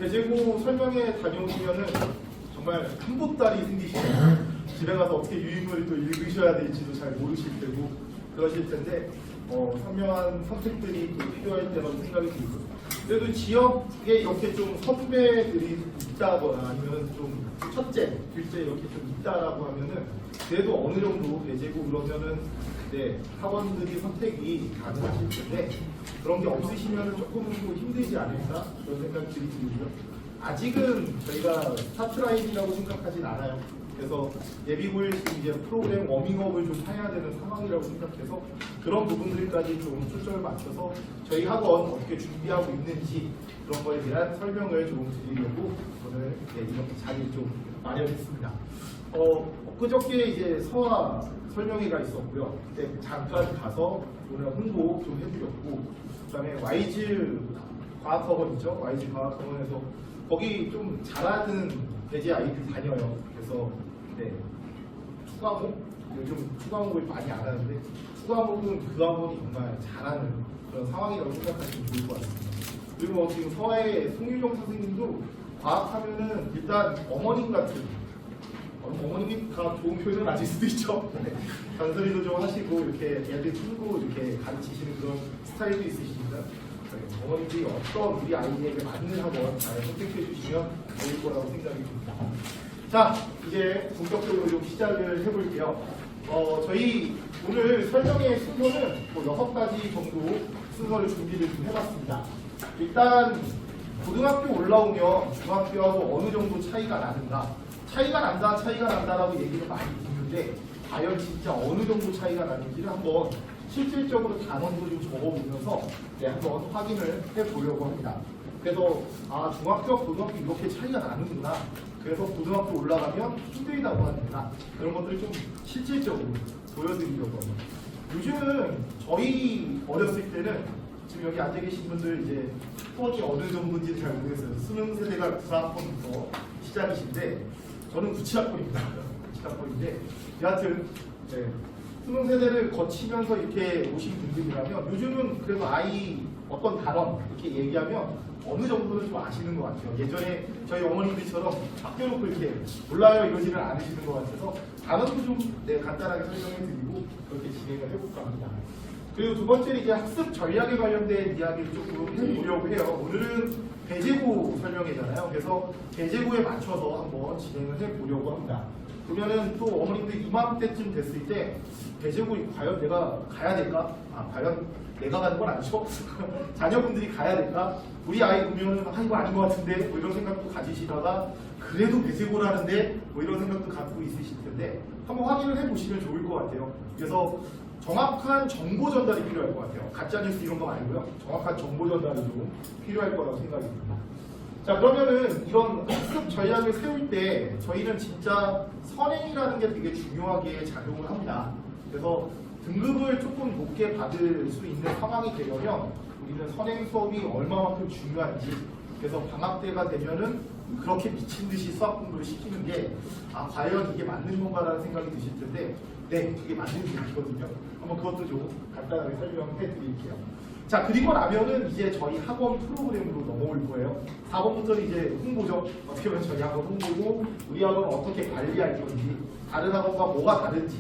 대제고 설명회 다녀오시면은 정말 한 보따리 생기시네요. 집에 가서 어떻게 유인물을 또 읽으셔야 될지도 잘 모르실 테고 그러실 텐데 선명한 선택들이 또 필요할 때라고 생각이 들고요. 그래도 지역에 이렇게 좀 선배들이 있다거나 아니면 좀 첫째, 둘째 이렇게 좀 있다라고 하면은 그래도 어느 정도 대제고 그러면은 학원들이 선택이 가능하실 텐데 그런 게 없으시면 조금은 또 힘들지 않을까 그런 생각들이 들고요. 아직은 저희가 스타트라인이라고 생각하진 않아요. 그래서 예비고일 이제 프로그램 워밍업을 좀 해야 되는 상황이라고 생각해서 그런 부분들까지 좀 초점을 맞춰서 저희 학원 어떻게 준비하고 있는지 그런 거에 대한 설명을 좀 드리려고 오늘 이렇게 자리를 좀 마련했습니다. 그저께 이제 서화 설명회가 있었고요. 그때 잠깐 가서 오늘 홍보 좀 해드렸고, 그다음에 와이즈 과학학원이죠. 와이즈 과학학원에서 거기 좀 잘하는 배제 아이들 다녀요. 그래서 투과목 요즘 투과목을 많이 안 하는데 투과목은 그 학원이 정말 잘하는 그런 상황이라고 생각하시면 좋을 것 같습니다. 그리고 지금 서화의 송유정 선생님도 과학하면은 일단 어머님 같은 어머님이 다 좋은 표현은 아닐 수도 있죠. 잔소리도 좀 하시고 이렇게 애들 풀고 이렇게 가르치시는 그런 스타일도 있으시니까 어머님들이 어떤 우리 아이에게 맞는 학원 잘 선택해 주시면 좋을 거라고 생각이 듭니다. 자, 이제 본격적으로 좀 시작을 해볼게요. 저희 오늘 설명의 순서는 6가지 정도 순서를 준비를 좀 해봤습니다. 일단 고등학교 올라오면 중학교하고 어느 정도 차이가 나는가? 차이가 난다라고 얘기를 많이 듣는데 과연 진짜 어느 정도 차이가 나는지를 한번 실질적으로 단원도 좀 적어보면서 한번 확인을 해보려고 합니다. 그래서 중학교, 고등학교 이렇게 차이가 나는구나. 그래서 고등학교 올라가면 힘들다고 하는구나. 그런 것들을 좀 실질적으로 보여드리려고 합니다. 요즘은 저희 어렸을 때는 지금 여기 앉아 계신 분들 이제 학번이 어느 정도인지 잘 모르겠어요. 수능 세대가 9학번부터 시작이신데 저는 97학번입니다. 97학번인데 여하튼 수능 세대를 거치면서 이렇게 오신 분들이라면 요즘은 그래도 아이 어떤 단원 이렇게 얘기하면 어느 정도는 좀 아시는 것 같아요. 예전에 저희 어머니들처럼 맡겨놓고 이렇게 몰라요 이러지는 않으시는 것 같아서 단원도 좀 간단하게 설명해 드리고 그렇게 진행을 해볼까 합니다. 그리고 두 번째는 이제 학습 전략에 관련된 이야기를 조금 해보려고 해요. 오늘은 배제고 설명회잖아요. 그래서 배제고에 맞춰서 한번 진행을 해보려고 합니다. 그러면은 또 어머님들 이맘때쯤 됐을 때 배제고 과연 내가 가야 될까? 과연 내가 가는 건 아니죠? 자녀분들이 가야 될까? 우리 아이 보면은 이거 아닌 것 같은데 뭐 이런 생각도 가지시다가 그래도 배제고라는데 뭐 이런 생각도 갖고 있으실 텐데 한번 확인을 해보시면 좋을 것 같아요. 그래서 정확한 정보 전달이 필요할 것 같아요. 가짜뉴스 이런 거 말고요. 정확한 정보 전달이 좀 필요할 거라고 생각이 듭니다. 자, 그러면은 이런 학습 전략을 세울 때 저희는 진짜 선행이라는 게 되게 중요하게 작용을 합니다. 그래서 등급을 조금 높게 받을 수 있는 상황이 되려면 우리는 선행 수업이 얼마만큼 중요한지 그래서 방학 때가 되면은 그렇게 미친 듯이 수학 공부를 시키는 게 과연 이게 맞는 건가라는 생각이 드실 텐데 그게 맞는 얘기거든요. 한번 그것도 좀 간단하게 설명해 드릴게요. 자, 그리고 나면은 이제 저희 학원 프로그램으로 넘어올 거예요. 4번부터는 이제 홍보죠. 어떻게 보면 저희 학원 홍보고 우리 학원을 어떻게 관리할 건지 다른 학원과 뭐가 다른지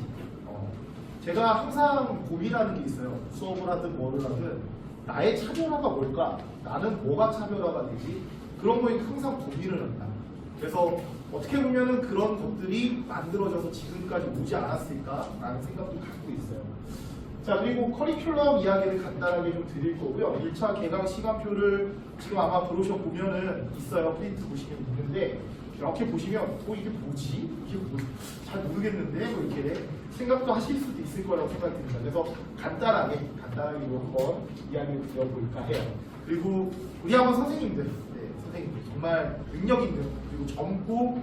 제가 항상 고민하는 게 있어요. 수업을 하든 뭐를 하든 나의 차별화가 뭘까? 나는 뭐가 차별화가 되지? 그런 거에 항상 고민을 합니다. 그래서 어떻게 보면은 그런 것들이 만들어져서 지금까지 오지 않았을까라는 생각도 갖고 있어요. 자, 그리고 커리큘럼 이야기를 간단하게 좀 드릴 거고요. 1차 개강 시간표를 지금 아마 브로셔 보면은 있어요. 프린트 보시면 있는데 이렇게 보시면 이게 뭐지? 이게 잘 모르겠는데 뭐 이렇게 생각도 하실 수도 있을 거라고 생각됩니다. 그래서 간단하게 한번 이야기를 드려볼까 해요. 그리고 우리 학원 선생님들 정말 능력 있는 그리고 젊고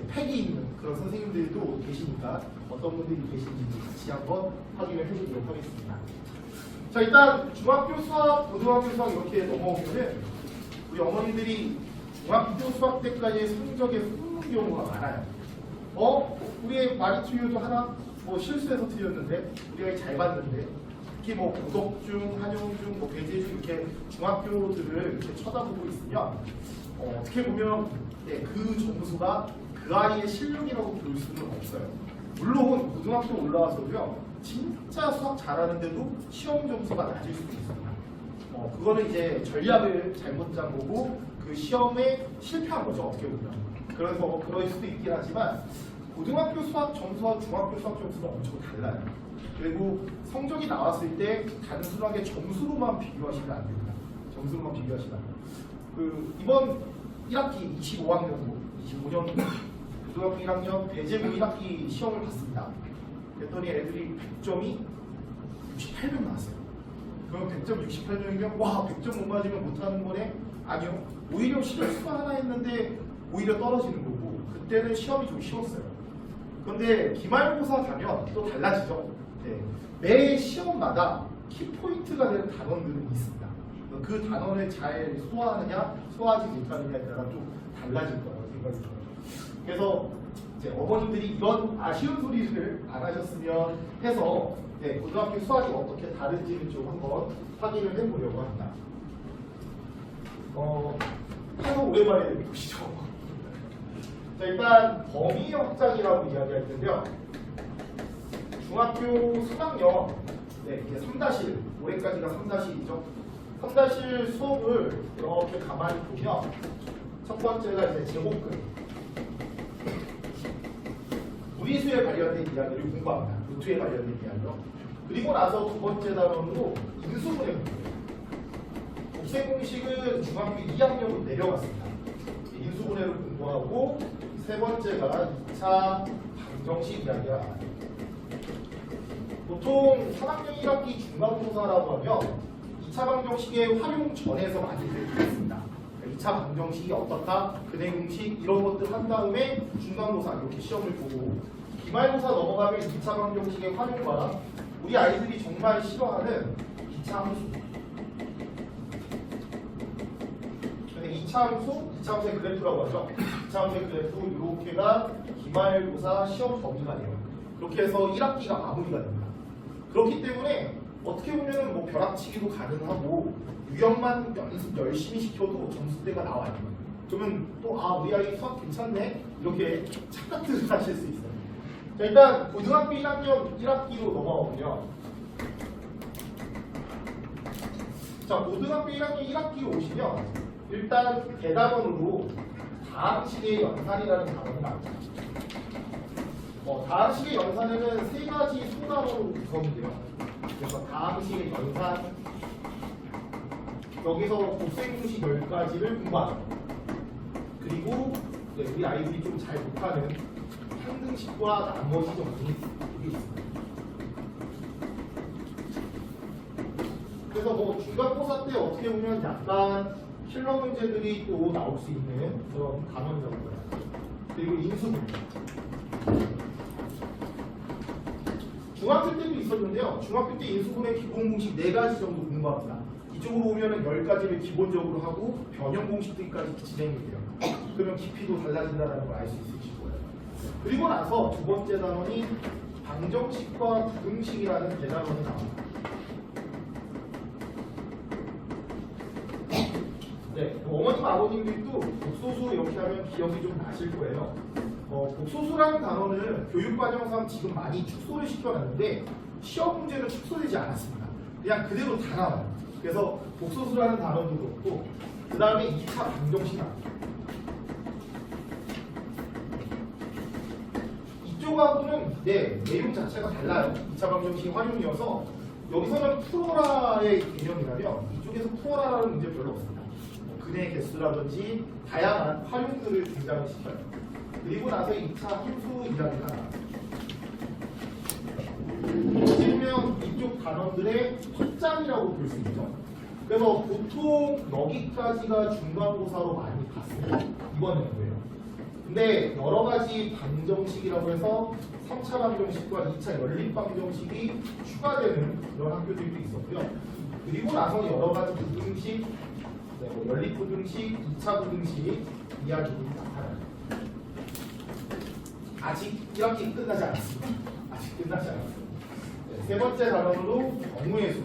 패기 있는 그런 선생님들도 계시니까 어떤 분들이 계신지 같이 한번 확인을 해보도록 하겠습니다. 자, 일단 중학교 수학, 고등학교 수학 이렇게 넘어오면은 우리 어머니들이 중학교 수학 때까지의 성적에 흐르는 경우가 많아요. 우리 애 많이 틀려도 하나? 뭐 실수해서 틀렸는데 우리 아이 잘 봤는데 특히 뭐 고덕중, 한영중, 뭐 배재중 이렇게 중학교들을 이렇게 쳐다보고 있으면 어떻게 보면 그 점수가 그 아이의 실력이라고 볼 수는 없어요. 물론 고등학교 올라와서도요 진짜 수학 잘하는데도 시험 점수가 낮을 수도 있습니다. 그거는 이제 전략을 잘못 짠 거고 그 시험에 실패한 거죠 어떻게 보면. 그래서 그럴 수도 있긴 하지만 고등학교 수학 점수와 중학교 수학 점수는 엄청 달라요. 그리고 성적이 나왔을 때 단순하게 점수로만 비교하시면 안 됩니다. 점수로만 비교하시면 안 돼요. 이번 1학기 25학년도 25년 고등학교 1학년 배재고 1학기 시험을 봤습니다. 그랬더니 애들이 100점이 68명 나왔어요. 그럼 100점 68명이면 와 100점 못 맞으면 못하는 거네? 아니요. 오히려 실수가 하나 했는데 오히려 떨어지는 거고 그때는 시험이 좀 쉬웠어요. 그런데 기말고사 가면 또 달라지죠. 네. 매 시험마다 키포인트가 되는 단원들은 있습니다. 그 단원을 잘 소화하느냐 소화하지 못하느냐에 따라 좀 달라질 거라고 생각이 들어요. 그래서 이제 어머님들이 이런 아쉬운 소리를 안 하셨으면 해서 고등학교 수학이 어떻게 다른지를 좀 한번 확인을 해보려고 합니다. 한번 오랜만에 보시죠. 자, 일단 범위 확장이라고 이야기할 텐데요. 중학교 3학년 이게 3-1 올해까지가 3-1이죠. 3-1 수업을 이렇게 가만히 보면 첫 번째가 이제 제곱근 무리수에 관련된 이야기를 공부합니다. 루트에 관련된 이야기요. 그리고 나서 두 번째 단원으로 인수분해 공부해요. 곱셈 공식은 중학교 2학년으로 내려갔습니다. 인수분해를 공부하고 세 번째가 2차 방정식 이야기가 나와요. 보통 3학년 1학기 중간고사라고 하면 2차 방정식의 활용 전에서 많이들 했습니다. 2차 방정식이 어떻다, 근해 공식 이런 것들 한 다음에 중간고사 이렇게 시험을 보고 기말고사 넘어가면 2차 방정식의 활용과 우리 아이들이 정말 싫어하는 2차 함수. 2차 함수의 그래프라고 하죠. 2차 함수의 그래프 이렇게가 기말고사 시험 범위가 돼요. 그렇게 해서 1학기가 마무리가 됩니다. 그렇기 때문에 어떻게 보면 뭐 벼락치기도 가능하고 유형만 연습 열심히 시켜도 점수대가 나와요. 그러면 또 우리 아이 수학 괜찮네 이렇게 착각들을 하실 수 있어요. 자, 일단 고등학교 1학년 1학기로 넘어오면 자 고등학교 1학년 1학기로 오시면 일단 대단원으로 다항식의 연산이라는 단어가 나옵니다. 다항식의 연산에는 세 가지 소단어로 구성이 돼요. 그래서 다항식의 연산 여기서 곱셈 공식 10가지를 공부하는 그리고 우리 아이들이 좀 잘 못하는 상등식과 나머지 정리 이게 있습니다. 그래서 뭐 중간고사 때 어떻게 보면 약간 킬러 문제들이 또 나올 수 있는 그런 단원적이고요. 그리고 인수분해. 중학교 때도 있었는데요. 중학교 때 인수분해 기본 공식 4가지 정도 공부합니다. 이쪽으로 오면은 10가지를 기본적으로 하고 변형 공식들까지 진행이 돼요. 그러면 깊이도 달라진다는 걸 알 수 있으실 거예요. 그리고 나서 두 번째 단원이 방정식과 부등식이라는 대단원이 나옵니다. 어머님 아버님들도 복소수 이렇게 하면 기억이 좀 나실 거예요. 복소수라는 단어는 교육과정상 지금 많이 축소를 시켜놨는데 시험 문제는 축소되지 않았습니다. 그냥 그대로 다 나와요. 그래서 복소수라는 단어도 그렇고 그 다음에 2차 방정식 나옵니다. 이쪽하고는 내용 자체가 달라요. 2차 방정식 활용이어서 여기서는 풀어라의 개념이라면 이쪽에서 풀어라라는 문제 별로 없습니다. 근해 개수라든지 다양한 활용들을 등장을 시켜요. 그리고 나서 2차 함수 이야기가 나와요. 보시면 이쪽 단원들의 확장이라고 볼 수 있죠. 그래서 보통 여기까지가 중간고사로 많이 봤습니다. 이번 연도에요. 근데 여러 가지 방정식이라고 해서 3차 방정식과 2차 연립 방정식이 추가되는 그런 학교들도 있었고요. 그리고 나서 여러 가지 부등식, 연립 부등식, 2차 부등식 이야기들이 나타나요. 아직 1학기 끝나지 않았습니다. 아직 끝나지 않았어요. 세 번째 단원으로 경우의 수.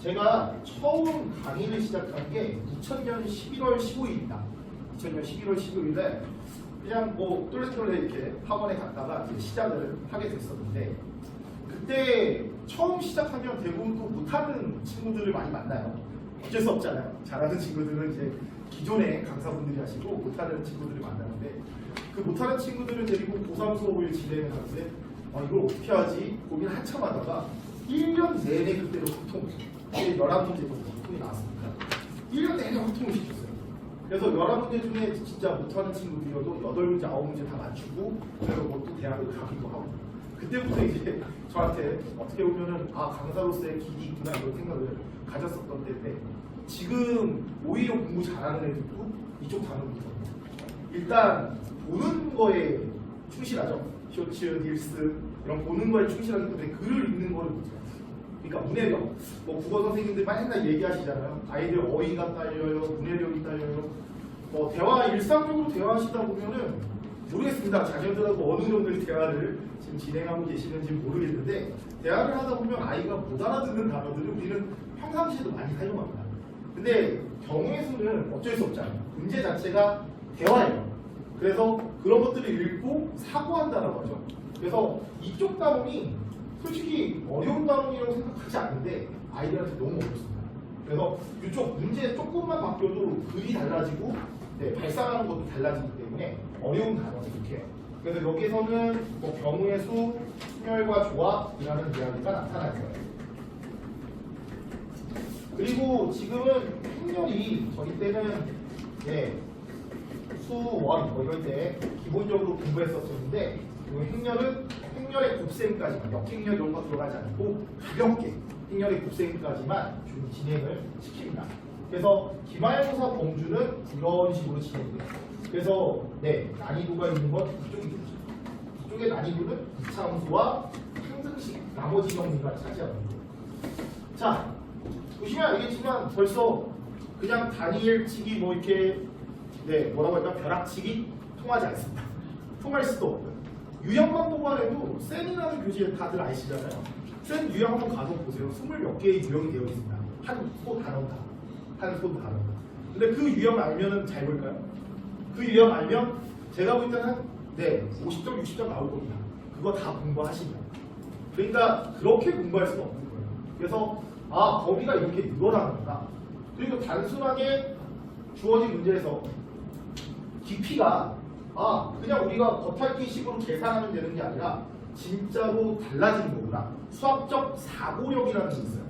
제가 처음 강의를 시작한 게 2000년 11월 15일입니다. 2000년 11월 15일에 그냥 뭐 똘레똘레 이렇게 학원에 갔다가 이제 시작을 하게 됐었는데, 그때 처음 시작하면 대부분 또 못하는 친구들을 많이 만나요. 어쩔 수 없잖아요. 잘하는 친구들은 이제 기존의 강사분들이 하시고 못하는 친구들을 만나는데, 그 못하는 친구들을 데리고 고3 수업을 진행을 하는데 이걸 어떻게 하지 고민 한참 하다가 1년 내내 그때로 소통, 11문제 정도 소통이 나왔습니다. 1년 내내 소통을 시켰어요. 그래서 11문제 중에 진짜 못하는 친구들이어도 8문제, 9문제 다 맞추고, 그래서 또 대학을 가기도 하고, 그때부터 이제 저한테 어떻게 보면은 강사로서의 길이 있구나 이런 생각을 가졌었던 때인데, 지금 오히려 공부 잘하는 애들도 이쪽 단어부터 일단 보는 거에 충실하죠. 쇼츠, 릴스 이런 보는 거에 충실하기 때문에 글을 읽는 거를 못해요. 그러니까 문해력, 뭐 국어 선생님들 맨날 얘기하시잖아요. 아이들 어휘가 딸려요, 문해력이 딸려요. 대화 일상적으로 대화하시다 보면은 모르겠습니다. 자녀들하고 어느 정도의 대화를 지금 진행하고 계시는지 모르겠는데, 대화를 하다 보면 아이가 못 알아듣는 단어들을 우리는 평상시에도 많이 사용합니다. 근데 경우의 수는 어쩔 수 없잖아요. 문제 자체가 대화예요. 그래서 그런 것들을 읽고 사고한다라고 하죠. 그래서 이쪽 단원이 솔직히 어려운 단원이라고 생각하지 않는데 아이들한테 너무 어렵습니다. 그래서 이쪽 문제 조금만 바뀌어도 글이 달라지고 발상하는 것도 달라지기 때문에 어려운 단원이 이렇게 해요. 그래서 여기에서는 뭐 경우의 수, 순열과 조합이라는 이야기가 나타날 거예요. 그리고 지금은 행렬이 저희 때는 수, 원 뭐 이럴 때 기본적으로 공부했었는데, 그리고 행렬의 곱셈까지만, 역행렬 이런 거 들어가지 않고 가볍게 행렬의 곱셈까지만 좀 진행을 시킵니다. 그래서 기말고사 범주는 이런 식으로 진행돼요. 그래서 난이도가 있는 건 이쪽이 되죠. 이쪽의 난이도는 이차함수와 상승식 나머지 정리가 차지하는 거예요. 자, 보시면 알겠지만 벌써 그냥 단일치기 뭐 이렇게 뭐라고 할까, 벼락치기 통하지 않습니다. 통할 수도 없고요. 유형만 뽑아내도 쌤이라는 교재 다들 아시잖아요. 쌤 유형 한번 가서 보세요. 20몇 개의 유형이 되어 있습니다. 한 소 단어다. 근데 그 유형 알면은 잘 볼까요? 그 유형 알면 제가 볼 때는 50점, 60점 나올 겁니다. 그거 다 공부하시면. 그러니까 그렇게 공부할 수는 없는 거예요. 그래서 범위가 이렇게 늘어나는구나. 그리고 단순하게 주어진 문제에서 깊이가 그냥 우리가 겉핥기식으로 계산하면 되는 게 아니라 진짜로 달라지는 거구나. 수학적 사고력이라는 게 있어요.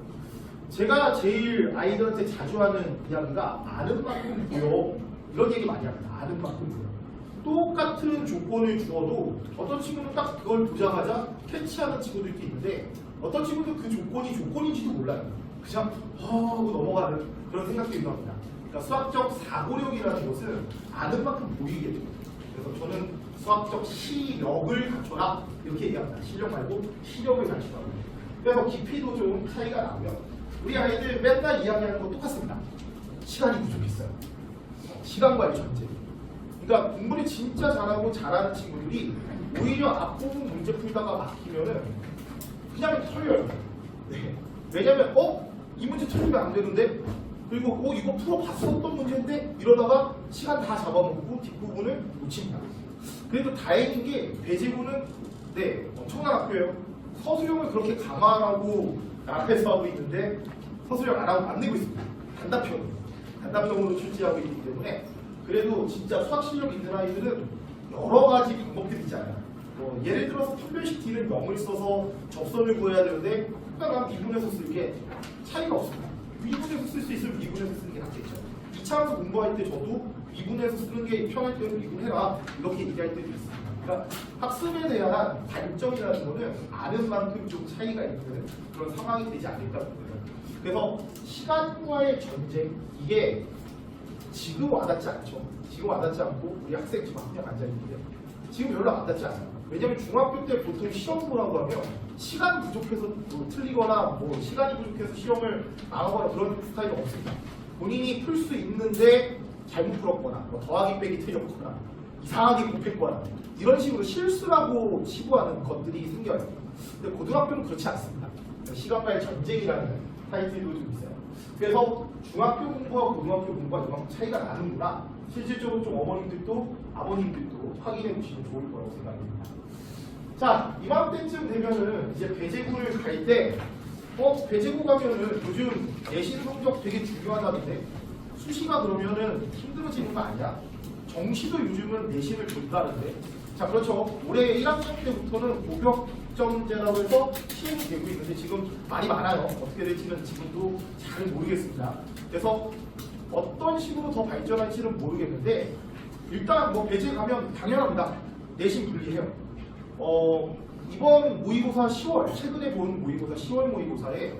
제가 제일 아이들한테 자주 하는 이야기가 아는 만큼 보여. 이런 얘기 많이 합니다. 아는 만큼 보여. 똑같은 조건을 주어도 어떤 친구는 딱 그걸 보자마자 캐치하는 친구들도 있는데, 어떤 친구는 그 조건이 조건인지도 몰라요. 그냥 하고 넘어가는 그런 생각도 있습니다. 그러니까 수학적 사고력이라는 것은 아는 만큼 보이게 돼요. 그래서 저는 수학적 시력을 갖춰라 이렇게 얘기합니다. 실력 말고 시력을 갖추라고. 그래서 깊이도 좀 차이가 나고요. 우리 아이들 맨날 이야기하는 거 똑같습니다. 시간이 부족했어요. 시간과의 전제. 그러니까 공부를 진짜 잘하고 잘하는 친구들이 오히려 앞부분 문제 풀다가 막히면은 그냥 털려요. 왜냐면 이 문제 틀리면 안 되는데, 그리고 이거 풀어봤었던 문제인데 이러다가 시간 다 잡아먹고 뒷부분을 놓칩니다. 그래도 다행인 게 배제부는 엄청난 학교예요. 서술형을 그렇게 강화하고 앞에서 하고 있는데 서술형 안 하고 안 내고 있습니다. 단답형으로 출제하고 있기 때문에 그래도 진짜 수학 실력 있는 아이들은 여러 가지 방법들이 있잖아요. 예를 들어서 판별식 D를 0을 써서 접선을 구해야 되는데 특별한 미분에서 쓸 게 차이가 없습니다. 미분에서 쓸 수 있으면 미분에서 쓰는 게 낫겠죠. 2차함수 공부할 때 저도 미분에서 쓰는 게 편할 때는 미분해라 이렇게 얘기할 때도 있습니다. 그러니까 학습에 대한 발전이라는 거는 아는 만큼 좀 차이가 있는 그런 상황이 되지 않을까 싶어요. 그래서 시간과의 전쟁, 이게 지금 와닿지 않죠. 지금 와닿지 않고 우리 학생 지금 한 명 앉아있는데 지금 별로 와닿지 않아요. 왜냐면 중학교 때 보통 시험 보라고 하면 시간 부족해서 틀리거나 시간이 부족해서 시험을 안 하거나 그런 스타일이 없습니다. 본인이 풀 수 있는데 잘못 풀었거나 더하기 빼기 틀렸거나 이상하게 곱했거나 이런 식으로 실수라고 치부하는 것들이 생겨요. 근데 고등학교는 그렇지 않습니다. 시간과의 전쟁이라는 타이틀도 좀 있어요. 그래서 중학교 공부와 고등학교 공부가 이만큼 차이가 나는구나. 실질적으로 좀 어머님들도 아버님들도 확인해 보시면 좋을 거라고 생각합니다. 자, 이맘때쯤 되면은 이제 배제고를 갈 때, 배제고 가면은 요즘 내신 성적 되게 중요하다는데 수시가 그러면은 힘들어지는 거 아니야? 정시도 요즘은 내신을 본다는데. 자, 그렇죠. 올해 1학년 때부터는 고격점제라고 해서 시행이 되고 있는데 지금 말이 많아요. 어떻게 될지는 지금도 잘 모르겠습니다. 그래서 어떤 식으로 더 발전할지는 모르겠는데 일단 뭐 배제 가면 당연합니다. 내신 분리해요. 이번 모의고사 10월, 최근에 본 모의고사 10월 모의고사에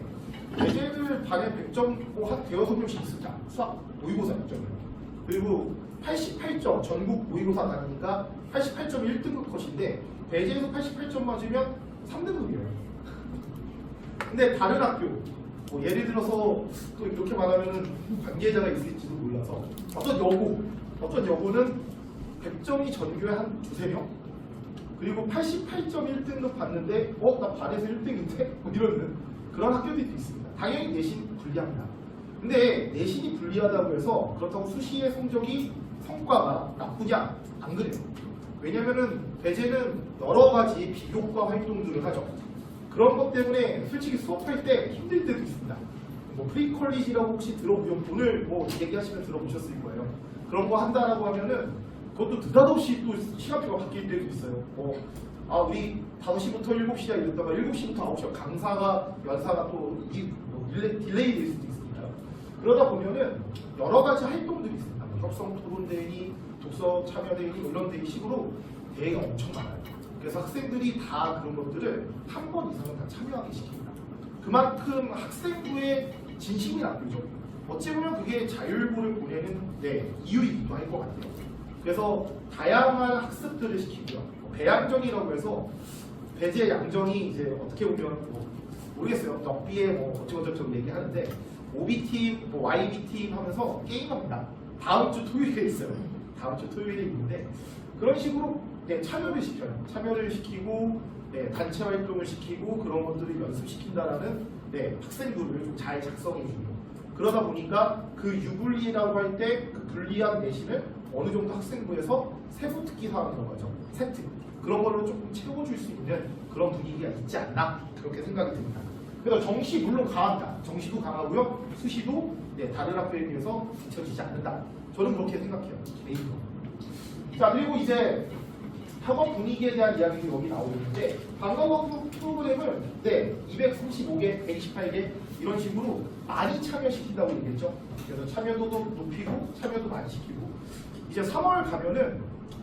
배제들 반에 100점 한 대여섯 명씩 있습니다. 수학 모의고사 100점을. 그리고 88점, 전국 모의고사 나가니까 88점이 1등급 컷인데 배제에서 88점 맞으면 3등급이에요. 근데 다른 학교, 뭐 예를 들어서 또 이렇게 말하면 관계자가 있을지도 몰라서 어떤 여고는 100점이 전교에 한 두세 명? 그리고 88점 1등급 봤는데 나 반에서 1등인데? 뭐 이러는 그런 학교들도 있습니다. 당연히 내신 불리합니다. 근데 내신이 불리하다고 해서 그렇다고 수시의 성과가 나쁘냐? 안 그래요. 왜냐면은 배제는 여러 가지 비교과 활동들을 하죠. 그런 것 때문에 솔직히 수업할 때 힘들 때도 있습니다. 뭐 프리퀄리지라고 혹시 들어보면 오늘 뭐 얘기하시면 들어보셨을 거예요. 그런 거 한다라고 하면은 그것도 느닷없이 또 시간표가 바뀔 때도 있어요. 우리 5시부터 7시야 이랬다가 7시부터 9시야 강사가 연사가 또 딜레이 될 수도 있습니다. 그러다 보면은 여러 가지 활동들이 있습니다. 협성 토론대회, 독서 참여대회 이런 대회 식으로 대회가 엄청 많아요. 그래서 학생들이 다 그런 것들을 한 번 이상은 다 참여하게 시킵니다. 그만큼 학생부의 진심이 낚이죠. 어찌 보면 그게 자율고를 보내는 이유이기도 할 것 같아요. 그래서 다양한 학습들을 시키고요. 배양정이라고 해서 배제 양정이 이제 어떻게 보면 모르겠어요. 넉비에 어쩌고저쩌고 얘기하는데 OB팀, YB팀 하면서 게임합니다. 다음 주 토요일에 있어요. 다음 주 토요일에 있는데 그런 식으로 참여를 시켜요. 참여를 시키고 단체 활동을 시키고 그런 것들을 연습시킨다라는 학생부를 좀 잘 작성해 주고 그러다 보니까 그 유불리라고 할 때 그 불리한 내신을 어느 정도 학생부에서 세부 특기 사항이라고 하죠. 세트 그런 걸로 조금 채워줄 수 있는 그런 분위기가 있지 않나 그렇게 생각이 듭니다. 그래서 정시 물론 강합니다. 정시도 강하고요. 수시도 다른 학교에 비해서 뒤처지지 않는다. 저는 그렇게 생각해요. 개인적으로. 자 그리고 이제 학업 분위기에 대한 이야기도 여기 나오고 있는데 방과후 프로그램을 235개, 128개 이런 식으로 많이 참여시킨다고 얘기했죠. 그래서 참여도도 높이고 참여도 많이 시키고 이제 3월 가면은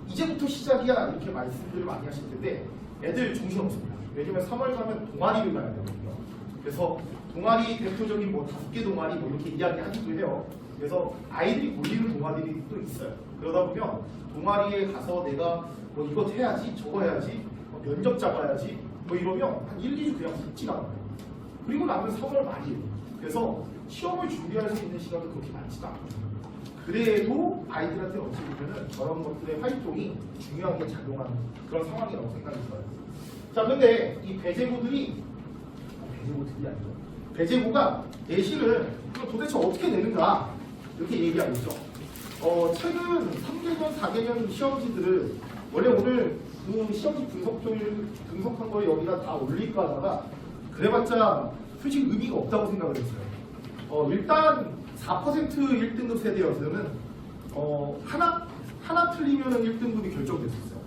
이제부터 시작이야 이렇게 말씀들을 많이 하실 텐데 애들 정신없습니다. 왜냐면 3월 가면 동아리를 가야 되거든요. 그래서 동아리 대표적인 5개 동아리 이렇게 이야기하기도 해요. 그래서 아이들이 몰리는 동아리들이 또 있어요. 그러다 보면 동아리에 가서 내가 이거 해야지 저거 해야지 면접 잡아야지 이러면 한 1, 2주 그냥 훅 지나가요. 그리고 나면 3월 말이에요. 그래서 시험을 준비할 수 있는 시간도 그렇게 많지도 않거든요. 그래도 아이들한테 어찌 보면은 저런 것들의 활동이 중요하게 작용하는 그런 상황이라고 생각이 들어요. 자, 근데 이 배제고들이 아니죠. 배제고가 내신을 도대체 어떻게 내는가 이렇게 얘기하고 있죠. 최근 3개년, 4개년 시험지들을 원래 오늘 그 시험지 분석한 거 여기다 다 올릴까 하다가 그래봤자 솔직히 의미가 없다고 생각을 했어요. 일단 4% 1등급 세대여서는 하나 틀리면은 1등급이 결정됐었어요.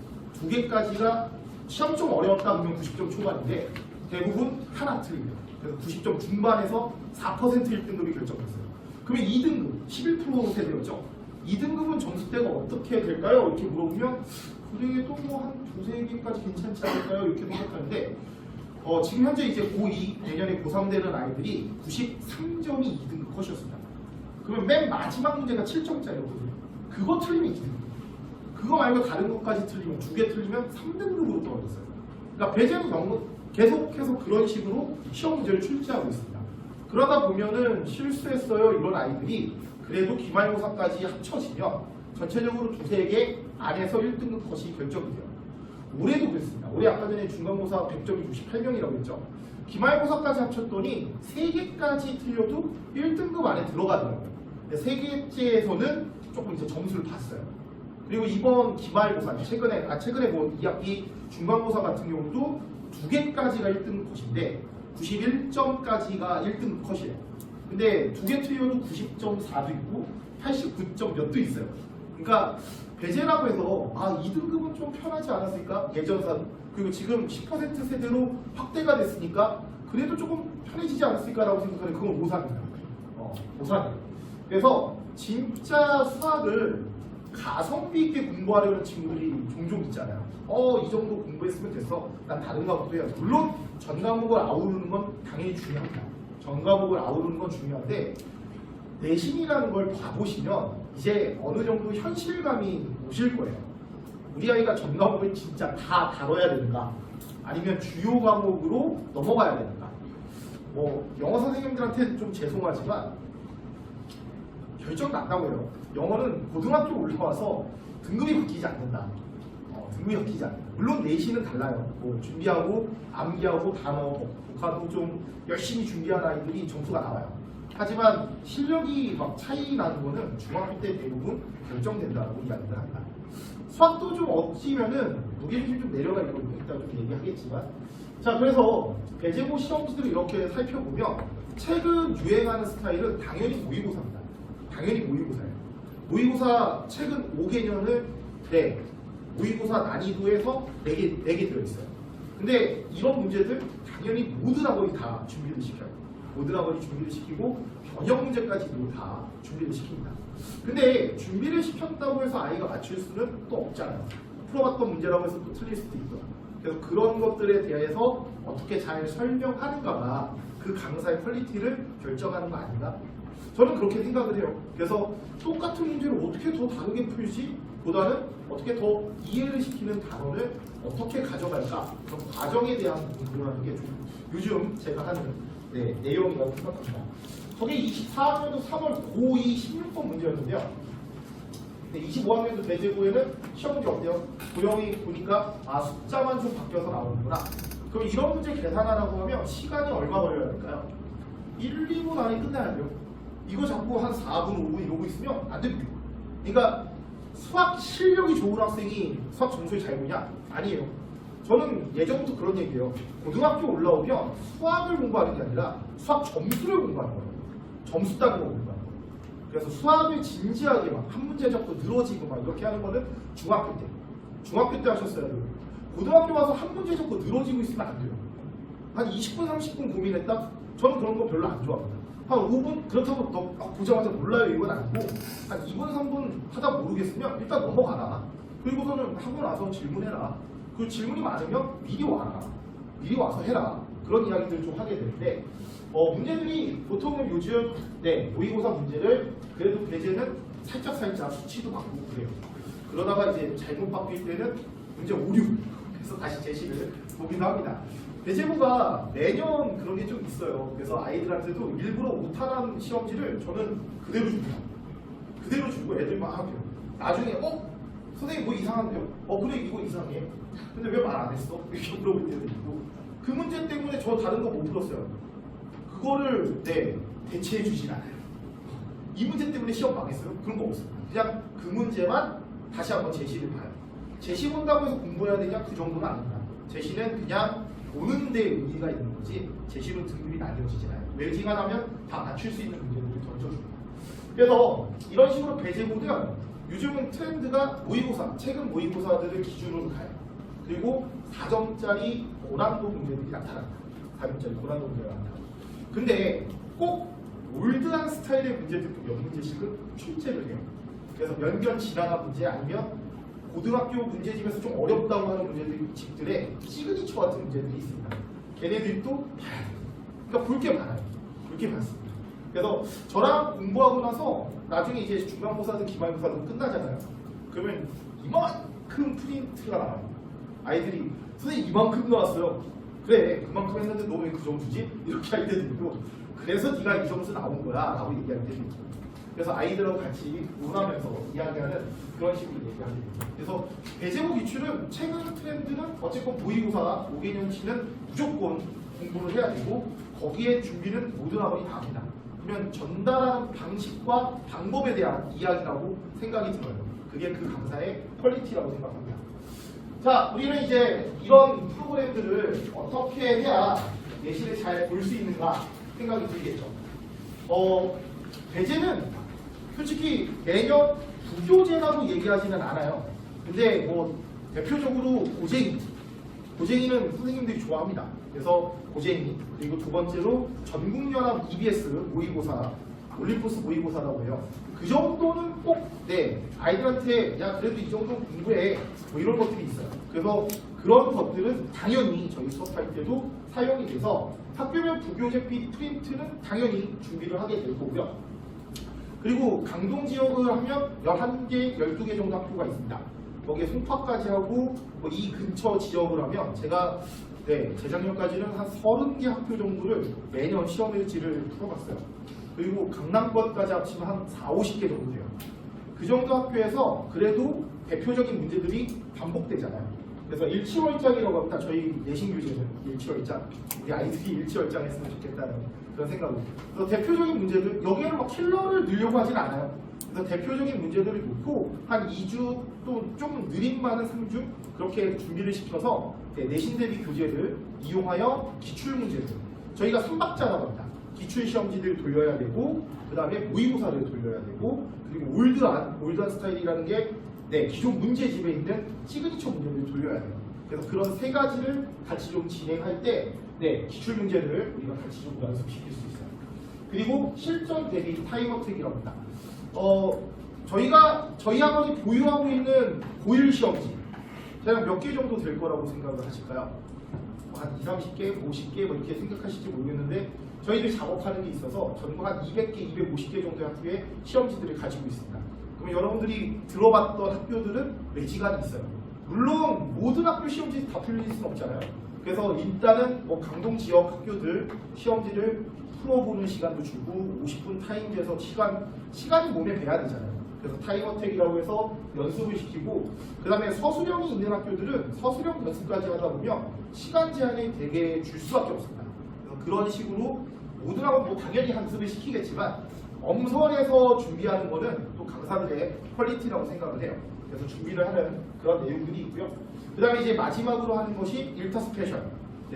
2개까지가 시험 좀 어려웠다 그러면 90점 초반인데 대부분 하나 틀리면 그래서 90점 중반에서 4% 1등급이 결정됐어요. 그러면 2등급 11% 세대였죠. 2등급은 점수대가 어떻게 될까요? 이렇게 물어보면 그래도 한 2-3개까지 괜찮지 않을까요? 이렇게 생각하는데 지금 현재 이제 고2 내년에 고3 되는 아이들이 93점이 2등급 컷이었습니다. 그러면 맨 마지막 문제가 7점짜리였거든요. 그거 틀리면 2등급. 그거 말고 다른 것까지 틀리면 2개 틀리면 3등급으로 떨어졌어요. 그러니까 배제는 계속해서 그런 식으로 시험 문제를 출제하고 있습니다. 그러다 보면은 실수했어요 이런 아이들이 그래도 기말고사까지 합쳐지면 전체적으로 두세 개 안에서 1등급 컷이 결정이 돼요. 올해도 그랬습니다. 올해 아까 전에 중간고사 100점이 68명이라고 했죠. 기말고사까지 합쳤더니 3개까지 틀려도 1등급 안에 들어가더라고요. 3개째에서는 조금 이제 점수를 봤어요. 그리고 이번 기말고사, 최근에 뭐 2학기 중간고사 같은 경우도 2개까지가 1등급 컷인데 91점까지가 1등급 컷이에요. 근데 2개 틀려도 90.4도 있고 89점 몇도 있어요. 그러니까 배제라고 해서 2등급은 좀 편하지 않았을까? 예전사 그리고 지금 10% 세대로 확대가 됐으니까 그래도 조금 편해지지 않았을까라고 생각하는 그건 오산입니다. 오산이에요. 그래서 진짜 수학을 가성비 있게 공부하려는 친구들이 종종 있잖아요. 이 정도 공부했으면 됐어. 난 다른 과목도 해야지. 물론 전 과목을 아우르는 건 당연히 중요합니다. 전 과목을 아우르는 건 중요한데 내신이라는 걸 봐보시면 이제 어느 정도 현실감이 오실 거예요. 우리 아이가 전 과목을 진짜 다 다뤄야 되는가? 아니면 주요 과목으로 넘어가야 되는가? 뭐 영어 선생님들한테 좀 죄송하지만 결정 났다고 해요. 영어는 고등학교 올라와서 등급이 바뀌지 않는다. 등급이 바뀌지 않는다. 물론 내신은 달라요. 뭐 준비하고 암기하고 단어, 독학도 좀 열심히 준비한 아이들이 점수가 나와요. 하지만 실력이 막 차이 나는 거는 중학교 때 대부분 결정된다고 이야기를 합니다. 수학도 좀 어찌면은 무게중심이 좀 내려가 있거든요. 이따 좀 얘기하겠지만. 자, 그래서 배제고 시험지들을 이렇게 살펴보면 최근 유행하는 스타일은 당연히 모의고사입니다. 당연히 모의고사예요. 모의고사 최근 5개년을 모의고사 난이도에서 4개 들어있어요. 근데 이런 문제들 당연히 모든 학원이 다 준비를 시켜요. 모든 학원이 준비를 시키고 변형 문제까지도 다 준비를 시킵니다. 근데 준비를 시켰다고 해서 아이가 맞출 수는 또 없잖아요. 풀어봤던 문제라고 해서 또 틀릴 수도 있고요. 그래서 그런 것들에 대해서 어떻게 잘 설명하는가가 그 강사의 퀄리티를 결정하는 거 아닌가? 저는 그렇게 생각을 해요. 그래서 똑같은 문제를 어떻게 더 다르게 풀지? 보다는 어떻게 더 이해를 시키는 단어를 어떻게 가져갈까? 그런 과정에 대한 공부라는 게 좀 요즘 제가 하는 내용이라고 생각합니다. 저게 24학년도 3월 고2 16번 문제였는데요. 25학년도 배제고에는 시험 문제 어때요? 도형이 보니까 숫자만 좀 바뀌어서 나오는구나. 그럼 이런 문제 계산하라고 하면 시간이 얼마 걸려야 될까요? 1, 2분 안에 끝나야 돼요. 이거 자꾸 한 4분, 5분 이러고 있으면 안 됩니다. 그러니까 수학 실력이 좋은 학생이 수학 점수를 잘 보냐? 아니에요. 저는 예전부터 그런 얘기예요. 고등학교 올라오면 수학을 공부하는 게 아니라 수학 점수를 공부하는 거예요. 점수 따는 거 공부하는 거예요. 그래서 수학을 진지하게 막 한 문제 잡고 늘어지고 막 이렇게 하는 거는 중학교 때 하셨어야 돼요. 고등학교 와서 한 문제 잡고 늘어지고 있으면 안 돼요. 한 20분, 30분 고민했다? 저는 그런 거 별로 안 좋아합니다. 한 5분? 그렇다고 너 보자마자 몰라요 이건 아니고 한 2분, 3분 하다 모르겠으면 일단 넘어가라. 그리고서는 하고 나서 질문해라. 그 질문이 많으면 미리 와라. 미리 와서 해라. 그런 이야기들을 좀 하게 되는데 문제들이 보통은 요즘 모의고사 문제를 그래도 배제는 살짝 수치도 바꾸고 그래요. 그러다가 이제 잘못 바뀔 때는 문제 오류 그래서 다시 제시를 보기도 합니다. 배제고가 매년 그런 게 좀 있어요. 그래서 아이들한테도 일부러 못하는 시험지를 저는 그대로 줍니다. 그대로 주고 애들 막 하고요. 나중에 선생님 뭐 이상한데요? 그래 이거 이상해. 근데 왜 말 안 했어? 이렇게 물어볼 때도 있고 그 문제 때문에 저 다른 거 못 풀었어요. 그거를 대체해 주진 않아요. 이 문제 때문에 시험 망했어요? 그런 거 없어요. 그냥 그 문제만 다시 한번 제시를 봐요. 제시 본다고 해서 공부해야 되냐? 그 정도는 아닙니다. 제시는 그냥 보는 데 의미가 있는 거지 제시로 등급이 나뉘어지지 않아요. 외지가 나면 다 맞출 수 있는 문제들을 던져줍니다. 그래서 이런 식으로 배제고는 요즘은 트렌드가 모의고사, 최근 모의고사들을 기준으로 가요. 그리고 4점짜리 고난도 문제들이 나타납니다. 4점짜리 고난도 문제가 나타납니다. 근데 꼭 올드한 스타일의 문제들도 몇 문제씩은 출제를 해요. 그래서 몇년 지나간 문제 아니면 고등학교 문제집에서 좀 어렵다고 하는 문제집들의 시그니처 같은 문제들이 있습니다. 걔네들이 또 봐야 돼요. 그러니까 볼 게 많아요. 볼 게 많습니다. 그래서 저랑 공부하고 나서 나중에 이제 중간고사든 기말고사든 끝나잖아요. 그러면 이만큼 프린트가 나와요. 아이들이 선생님 이만큼 나왔어요. 그래 그만큼 했는데 너 왜 그 점수지? 이렇게 할 때도 있고 그래서 네가 이 점수 나온 거야 라고 얘기할 때도 있고 그래서 아이들하고 같이 논하면서 이야기하는 그런 식으로 얘기하게 됩니다. 그래서 배제고 기출은 최근 트렌드는 어쨌건 모의고사 5개년치는 무조건 공부를 해야 되고 거기에 준비는 모든 학원이 다 합니다. 그러면 전달하는 방식과 방법에 대한 이야기라고 생각이 들어요. 그게 그 강사의 퀄리티라고 생각합니다. 자, 우리는 이제 이런 프로그램들을 어떻게 해야 내신을 잘 볼 수 있는가 생각이 들겠죠. 배제는 솔직히 매년 부교재라고 얘기하지는 않아요. 근데 뭐 대표적으로 고쟁이는 선생님들이 좋아합니다. 그래서 고쟁이, 그리고 두 번째로 전국연합 EBS 모의고사, 올림포스 모의고사라고 해요. 그 정도는 꼭 아이들한테 야 그래도 이 정도 공부해 뭐 이런 것들이 있어요. 그래서 그런 것들은 당연히 저희 수업할 때도 사용이 돼서 학교별 부교재 프린트는 당연히 준비를 하게 될 거고요. 그리고 강동 지역을 하면 11개, 12개 정도 학교가 있습니다. 거기에 송파까지 하고 뭐 이 근처 지역을 하면 제가 재작년까지는 한 30개 학교 정도를 매년 시험일지를 풀어봤어요. 그리고 강남권까지 합치면 한 40, 50개 정도 돼요. 그 정도 학교에서 그래도 대표적인 문제들이 반복되잖아요. 그래서 일치월장이라고 합니다. 저희 내신 교재는 일치월장. 우리 아이들이 일치월장 했으면 좋겠다는 그런 생각으로. 그래서 대표적인 문제들, 여기에는 막 킬러를 넣으려고 하진 않아요. 그래서 대표적인 문제들을 놓고 한 2주 또 좀 느림만은 3주 그렇게 준비를 시켜서 내신 대비 교재를 이용하여 기출문제들, 저희가 3박자라고 합니다. 기출시험지들 돌려야 되고 그 다음에 모의고사를 돌려야 되고 그리고 올드한 스타일이라는 게 기존 문제집에 있는 시그니처 문제를 돌려야 돼요. 그래서 그런 세 가지를 같이 좀 진행할 때 기출 문제를 우리가 같이 좀 연습시킬 수 있어요. 그리고 실전 대비 타임어택이라고 합니다. 저희 학원이 보유하고 있는 고1 시험지 제가 몇 개 정도 될 거라고 생각을 하실까요? 한 20, 30개, 50개 뭐 이렇게 생각하실지 모르겠는데 저희들이 작업하는 게 있어서 전부 한 200개, 250개 정도의 학교의 시험지들을 가지고 있습니다. 그럼 여러분들이 들어봤던 학교들은 매지간이 있어요. 물론 모든 학교 시험지 다 풀릴 수는 없잖아요. 그래서 일단은 뭐 강동 지역 학교들 시험지를 풀어보는 시간도 주고 50분 타임제에서 시간이 몸에 배야 되잖아요. 그래서 타임어택이라고 해서 연습을 시키고 그 다음에 서술형이 있는 학교들은 서술형 연습까지 하다 보면 시간 제한이 되게 줄 수밖에 없습니다. 그래서 그런 식으로 모든 학원 뭐 당연히 학습을 시키겠지만 엄선해서 준비하는 거는 또 강사들의 퀄리티라고 생각을 해요. 그래서 준비를 하는 그런 내용들이 있고요. 그 다음에 이제 마지막으로 하는 것이 일타 스페셜.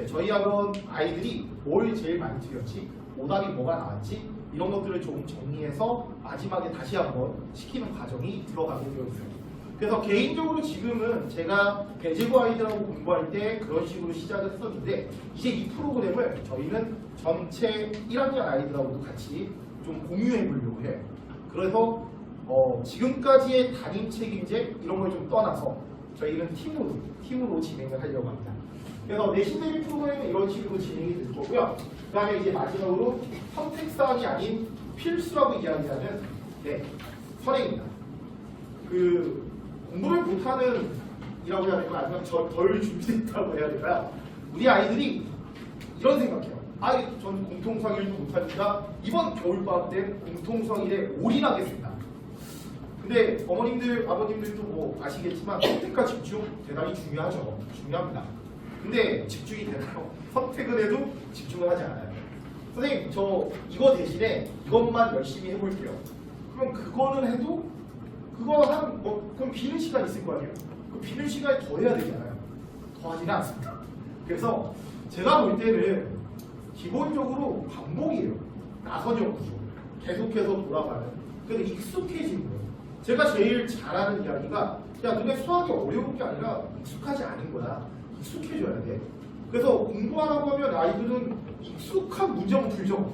저희 학원 아이들이 뭘 제일 많이 틀렸지, 오답이 뭐가 나왔지, 이런 것들을 좀 정리해서 마지막에 다시 한번 시키는 과정이 들어가게 되어 있어요. 그래서 개인적으로 지금은 제가 배제고 아이들하고 공부할 때 그런 식으로 시작을 했었는데 이제 이 프로그램을 저희는 전체 1학년 아이들하고도 같이 좀 공유해 보려고 해요. 그래서 지금까지의 담임 책임제 이런 걸 좀 떠나서 저희는 팀으로 진행을 하려고 합니다. 그래서 내신 대비 프로그램은 이런 식으로 진행이 될 거고요. 그 다음에 이제 마지막으로 선택사항이 아닌 필수라고 이야기하는 선행입니다. 그 공부를 못하는 이라고 해야 될까요? 아니면 덜 준비됐다고 해야 될까요? 우리 아이들이 이런 생각해요. 전 공통수학 1도 못하니까 이번 겨울방학 때 공통수학 1에 올인하겠습니다. 근데 어머님들, 아버님들도 뭐 아시겠지만 선택과 집중 대단히 중요합니다. 근데 집중이 되나요? 선택을 해도 집중을 하지 않아요. 선생님, 저 이거 대신에 이것만 열심히 해볼게요. 그럼 그거는 해도 그럼 비는 시간 있을 거 아니에요? 그 비는 시간에 더 해야 되잖아요. 더 하지는 않습니다. 그래서 제가 볼 때는 기본적으로 반복이에요. 나선형 구조. 계속해서 돌아가는. 그래서 익숙해지는 거예요. 제가 제일 잘하는 이야기가 너네 수학이 어려운 게 아니라 익숙하지 않은 거야. 익숙해져야 돼. 그래서 공부하라고 하면 아이들은 익숙한 문제만 풀죠.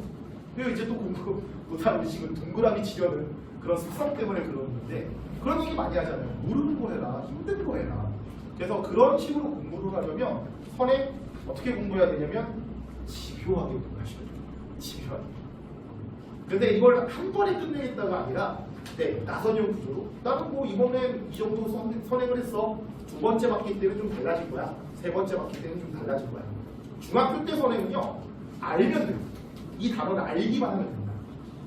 그리고 이제 또 공부 못하는 식은 동그라미 치려는 그런 습성 때문에 그러는데 그런 얘기 많이 하잖아요. 모르는 거 해라, 힘든 거 해라. 그래서 그런 식으로 공부를 하려면 선에 어떻게 공부해야 되냐면 집요하게 공부하셔야 돼요. 집요하게. 근데 이걸 한 번에 끝내겠다가 아니라 나선형 구조로 나는 뭐 이번엔 이 정도 선행을 했어. 두 번째 맞기 때는 좀 달라질 거야. 세 번째 맞기 때는 좀 달라질 거야. 중학교 때 선행은요. 알면 돼요. 이 단어를 알기만 하면 됩니다.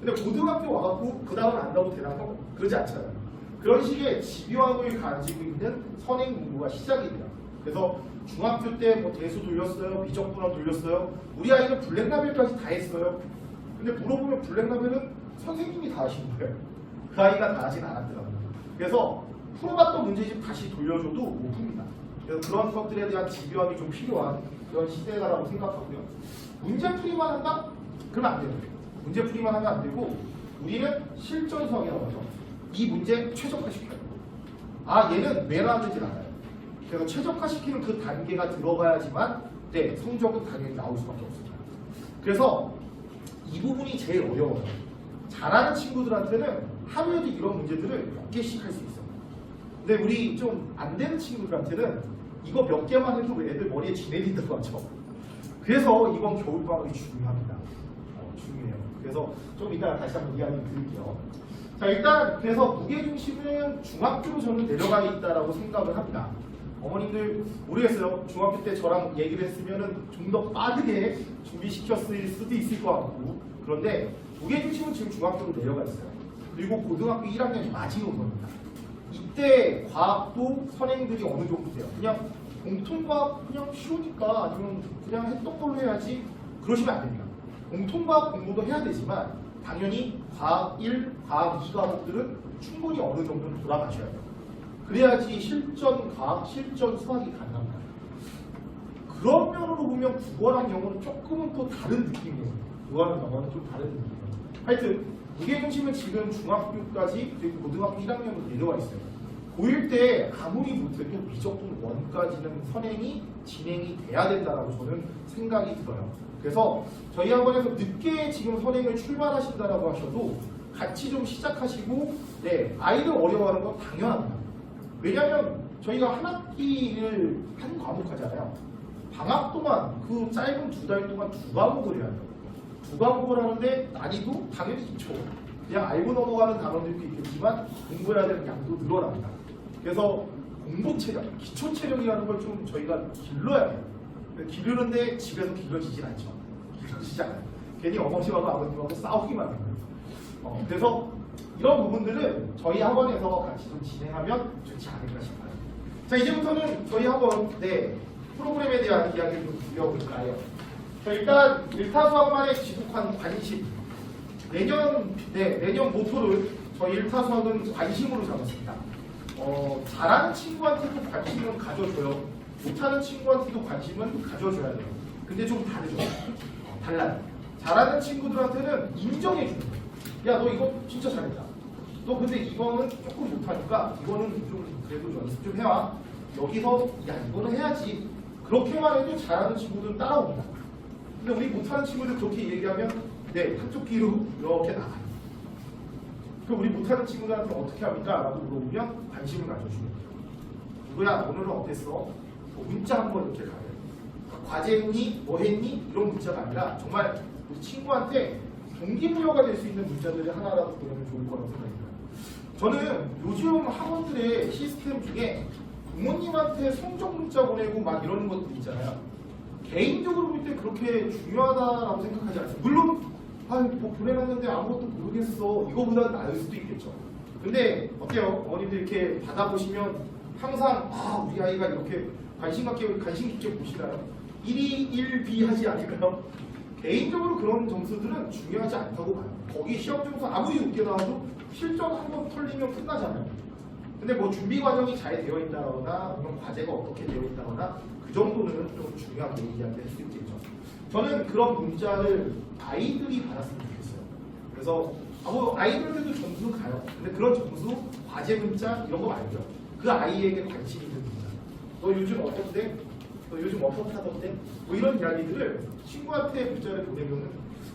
근데 고등학교 와갖고 그 다음은 안다고 되나요? 그러지 않잖아요. 그런 식의 집요함을 가지고 있는 선행 공부가 시작이 돼요. 그래서 중학교 때 뭐 대수 돌렸어요, 미적분원 돌렸어요. 우리 아이는 블랙라벨까지 다 했어요. 근데 물어보면 블랙라벨은 선생님이 다 하신 거예요. 그 아이가 다 하진 않았더라고요. 그래서 풀어봤던 문제집 다시 돌려줘도 못 풉니다. 그래서 그런 것들에 대한 집요함이 좀 필요한 그런 시대다라고 생각하고요. 문제풀이만 한다? 그러면 안 돼요. 문제풀이만 하면 안 되고 우리는 실전 수학이라고 하죠. 이 문제 최적화시켜야 돼요. 아 얘는 왜 나왔는지 알아요. 그래서 최적화시키는 그 단계가 들어가야지만 네 성적은 당연히 나올 수밖에 없습니다. 그래서 이 부분이 제일 어려워요. 잘하는 친구들한테는 하루에도 이런 문제들을 몇 개씩 할 수 있어요. 근데 우리 좀 안 되는 친구들한테는 이거 몇 개만 해도 애들 머리에 지내린다고 하죠. 그래서 이번 겨울방학이 중요합니다. 중요해요. 그래서 좀 이따가 다시 한번 이야기 드릴게요. 자 일단 그래서 무게중심은 중학교로 저는 내려가 있다라고 생각을 합니다. 어머님들 모르겠어요. 중학교 때 저랑 얘기를 했으면은 좀 더 빠르게 준비시켰을 수도 있을 것 같고 그런데 무게중심은 지금 중학교로 내려가 있어요. 그리고 고등학교 1학년이 마지노선입니다. 이때 과학도 선행들이 어느 정도 돼요. 그냥 공통과학 그냥 쉬우니까 아니면 그냥 했던 걸로 해야지 그러시면 안 됩니다. 공통과학 공부도 해야 되지만 당연히 과학 1, 과학 2 과목들은 충분히 어느 정도는 돌아가셔야 돼요. 그래야지 실전 과학, 실전 수학이 가능합니다. 그런 면으로 보면 국어랑 영어는 조금은 또 다른 느낌이에요. 국어랑 영어는 좀 다른 느낌이에요. 하여튼 무게중심은 지금 중학교까지 그리고 고등학교 1학년으로 내려와 있어요. 고1 때 아무리 못해도 미적분 1까지는 선행이 진행이 돼야 된다라고 저는 생각이 들어요. 그래서 저희 학원에서 늦게 지금 선행을 출발하신다라고 하셔도 같이 좀 시작하시고 네 아이들 어려워하는 건 당연합니다. 왜냐하면 저희가 한 학기를 한 과목 하잖아요. 방학 동안 그 짧은 2달 동안 2과목을 해야 돼요. 2과목을 하는데 난이도 당연히 있죠. 그냥 알고 넘어가는 단어들도 있겠지만 공부해야 되는 양도 늘어납니다. 그래서 공부 체력, 기초 체력이라는 걸 좀 저희가 길러야 돼요. 기르는데 집에서 길러지진 않죠. 길러지지 않아요. 괜히 어머님하고 아버님하고 싸우기만 해요. 그래서 이런 부분들은 저희 학원에서 같이 좀 진행하면 좋지 않을까 싶어요. 자 이제부터는 저희 학원 프로그램에 대한 이야기를 좀 드려볼까요? 자, 일단 일타수학만의 지속한 관심. 내년 모토를 저희 일타수학은 관심으로 잡았습니다. 잘하는 친구한테도 관심은 가져줘요. 못하는 친구한테도 관심은 가져줘야 돼요. 근데 좀 다르죠. 달라요. 잘하는 친구들한테는 인정해주는 거예요. 야, 너 이거 진짜 잘했다. 너 근데 이거는 조금 못하니까 이거는 좀 그래도 연습 좀 해와. 여기서 야 이거는 해야지. 그렇게만 해도 잘하는 친구들은 따라옵니다. 근데 우리 못하는 친구들 그렇게 얘기하면 네 한쪽 귀로 이렇게 나가요. 그럼 우리 못하는 친구들한테 어떻게 합니까? 라고 물어보면 관심을 가져주는 거예요. 누구야 오늘은 어땠어? 문자 한번 이렇게 가요. 과제 했니? 뭐 했니? 이런 문자가 아니라 정말 우리 친구한테 동기부여가 될 수 있는 문자들이 하나라도 보내면 좋을 거라고 생각합니다. 저는 요즘 학원들의 시스템 중에 부모님한테 성적 문자 보내고 막 이런 것들 있잖아요. 개인적으로 볼 때 그렇게 중요하다라고 생각하지 않습니다. 물론 뭐 보내놨는데 아무것도 모르겠어. 이거보다는 나을 수도 있겠죠. 근데 어때요? 어머님들 이렇게 받아보시면 항상 우리 아이가 이렇게 관심 깊게 보시나요? 1이 1B 하지 않을까요? 개인적으로 그런 점수들은 중요하지 않다고 봐요. 거기 시험 점수 아무리 높게 나와도 실전 한번 털리면 끝나잖아요. 근데 뭐 준비 과정이 잘 되어 있다거나 아니면 과제가 어떻게 되어 있다거나 그 정도는 좀 중요하게 이야기할 수 있겠죠. 저는 그런 문자를 아이들이 받았으면 좋겠어요. 그래서 뭐 아이들도 점수는 가요. 근데 그런 점수, 과제 문자 이런 거 말고요. 그 아이에게 관심이 있는 문자. 너 요즘 어떤데? 너 요즘 어떻다던데? 뭐 이런 이야기들을 친구한테 문자를 보내면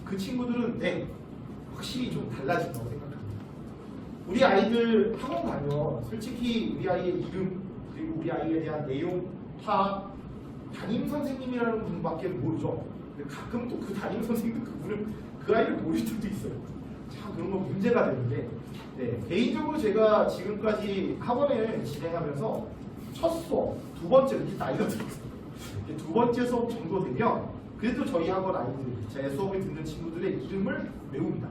그 친구들은 확실히 좀 달라진다고 생각합니다. 우리 아이들 학원 가면 솔직히 우리 아이의 이름 그리고 우리 아이에 대한 내용, 다 담임 선생님이라는 분밖에 모르죠. 근데 가끔 또 그 담임 선생님도 그분을 그 아이를 모를 때도 있어요. 참 그런 거 문제가 되는데 개인적으로 제가 지금까지 학원을 진행하면서 첫 수업, 두 번째 이렇게 나이가 들었어요. 두 번째 수업 정도 되면 그래도 저희 학원 아이들 제 수업을 듣는 친구들의 이름을 외웁니다.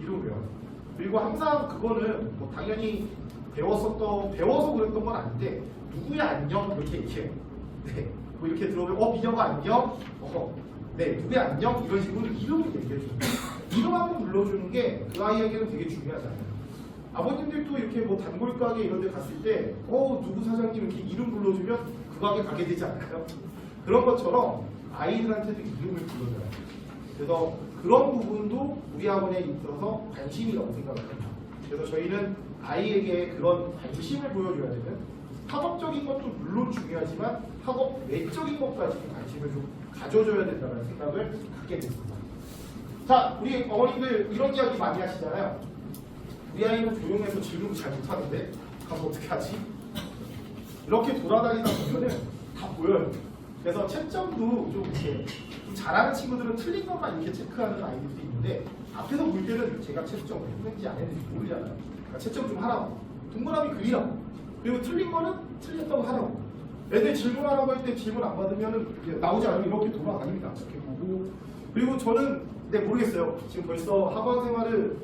이름 외워요. 그리고 항상 그거는 뭐 당연히 배워서 그랬던 건 아닌데 누구야 안녕 이렇게 얘기해요. 네, 뭐 이렇게 들어오면 민혁아 안녕. 네, 누구야 안녕 이런 식으로 이름을 얘기해줘요. 이름 한번 불러주는 게 그 아이에게는 되게 중요하잖아요. 아버님들도 이렇게 뭐 단골 가게 이런 데 갔을 때 누구 사장님 이렇게 이름 불러주면 그 가게 가게 되지 않을까요? 그런 것처럼 아이들한테도 이름을 불러줘요. 그래서 그런 부분도 우리 학원에 있어서 관심이라고 생각을 합니다. 그래서 저희는 아이에게 그런 관심을 보여줘야 되는 학업적인 것도 물론 중요하지만 학업 외적인 것까지 관심을 좀 가져줘야 된다는 생각을 갖게 됐습니다. 자, 우리 어머님들 이런 이야기 많이 하시잖아요. 우리 아이는 조용해서 질문 잘 못하는데 가서 어떻게 하지? 이렇게 돌아다니다 보면은 다 보여요. 그래서 채점도 좀 이렇게 좀 잘하는 친구들은 틀린 것만 이렇게 체크하는 아이들도 있는데 앞에서 볼 때는 제가 채점을 했는지 안 했는지 모르잖아요. 그러니까 채점 좀 하라고. 동그라미 그리라고. 그리고 틀린 거는 틀렸다고 하라고. 애들 질문하라고 할 때 질문 안 받으면은 나오지 않으면 이렇게 돌아다닙니다. 이렇게 보고. 그리고 저는 모르겠어요. 지금 벌써 학원 생활을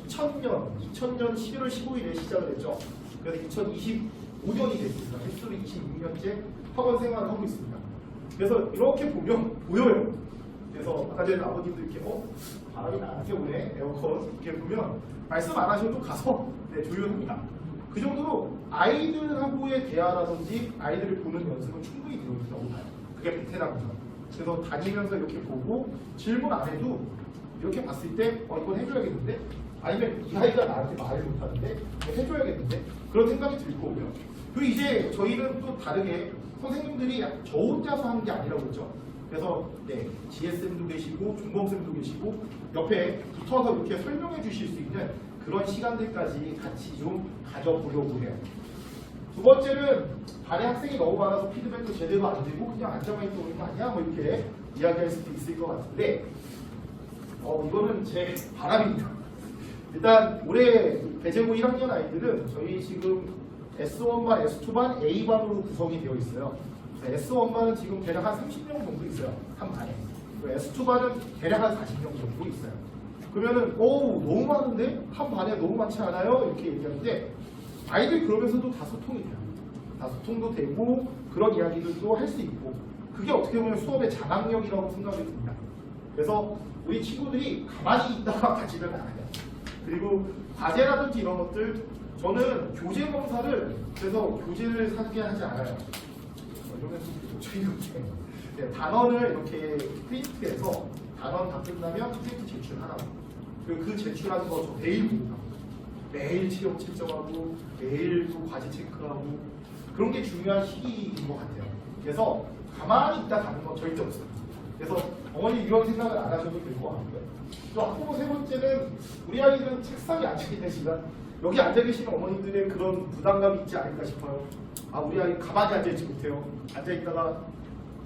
2000년 11월 15일에 시작을 했죠. 그래서 2025년이 됐습니다. 횟수로 26년째 학원 생활을 하고 있습니다. 그래서 이렇게 보면 보여요. 그래서 아까 전에 아버님도 이렇게 바람이 나게 오네 에어컨 이렇게 보면 말씀 안 하셔도 가서 조율합니다. 그 정도로 아이들하고의 대화라든지 아이들을 보는 연습은 충분히 되어 있다고 봐요. 그게 베테랑이죠. 그래서 다니면서 이렇게 보고 질문 안 해도 이렇게 봤을 때 이건 해줘야겠는데 아니면 이 아이가 나한테 말을 못하는데 해줘야겠는데 그런 생각이 들 거고요. 그리고 이제 저희는 또 다르게 선생님들이 저 혼자서 하는 게 아니라고 그랬죠. 그래서 GSM도 계시고 종범쌤도 계시고 옆에 붙어서 이렇게 설명해 주실 수 있는 그런 시간들까지 같이 좀 가져보려고 해요. 두 번째는 반에 학생이 너무 많아서 피드백도 제대로 안 되고 그냥 앉아만 있고 그런 거 아니야? 뭐 이렇게 이야기할 수도 있을 것 같은데 이거는 제 바람입니다. 일단 올해 배재고 1학년 아이들은 저희 지금 S1반, S2반, A반으로 구성이 되어 있어요. S1반은 지금 대략 한 30명 정도 있어요. 한 반에. S2반은 대략 한 40명 정도 있어요. 그러면은 너무 많은데? 한 반에 너무 많지 않아요? 이렇게 얘기하는데 아이들 그러면서도 다 소통이 돼요. 다 소통도 되고 그런 이야기들도 할 수 있고 그게 어떻게 보면 수업의 장악력이라고 생각이 듭니다. 그래서 우리 친구들이 가만히 있다가 가지는 않아요. 그리고 과제라든지 이런 것들 저는 교재 검사를 그래서 교재를 사게 하지 않아요. 이러면 좀 단원을 이렇게 프린트해서 단원 다 끝나면 프린트 제출하라고. 그 제출하는 거 저 매일 봅니다. 매일 체력 채점하고 매일 또 과제 체크하고 그런 게 중요한 시기인 것 같아요. 그래서 가만히 있다 가는 건 절대 없어요. 그래서 어머니 이런 생각을 안 하셔도 될 것 같고요. 또 학부모 세 번째는 우리 아이들은 책상에 앉아있는 시간 여기 앉아계시는 어머님들의 그런 부담감이 있지 않을까 싶어요. 우리 아이 가만히 앉아있지 못해요. 앉아있다가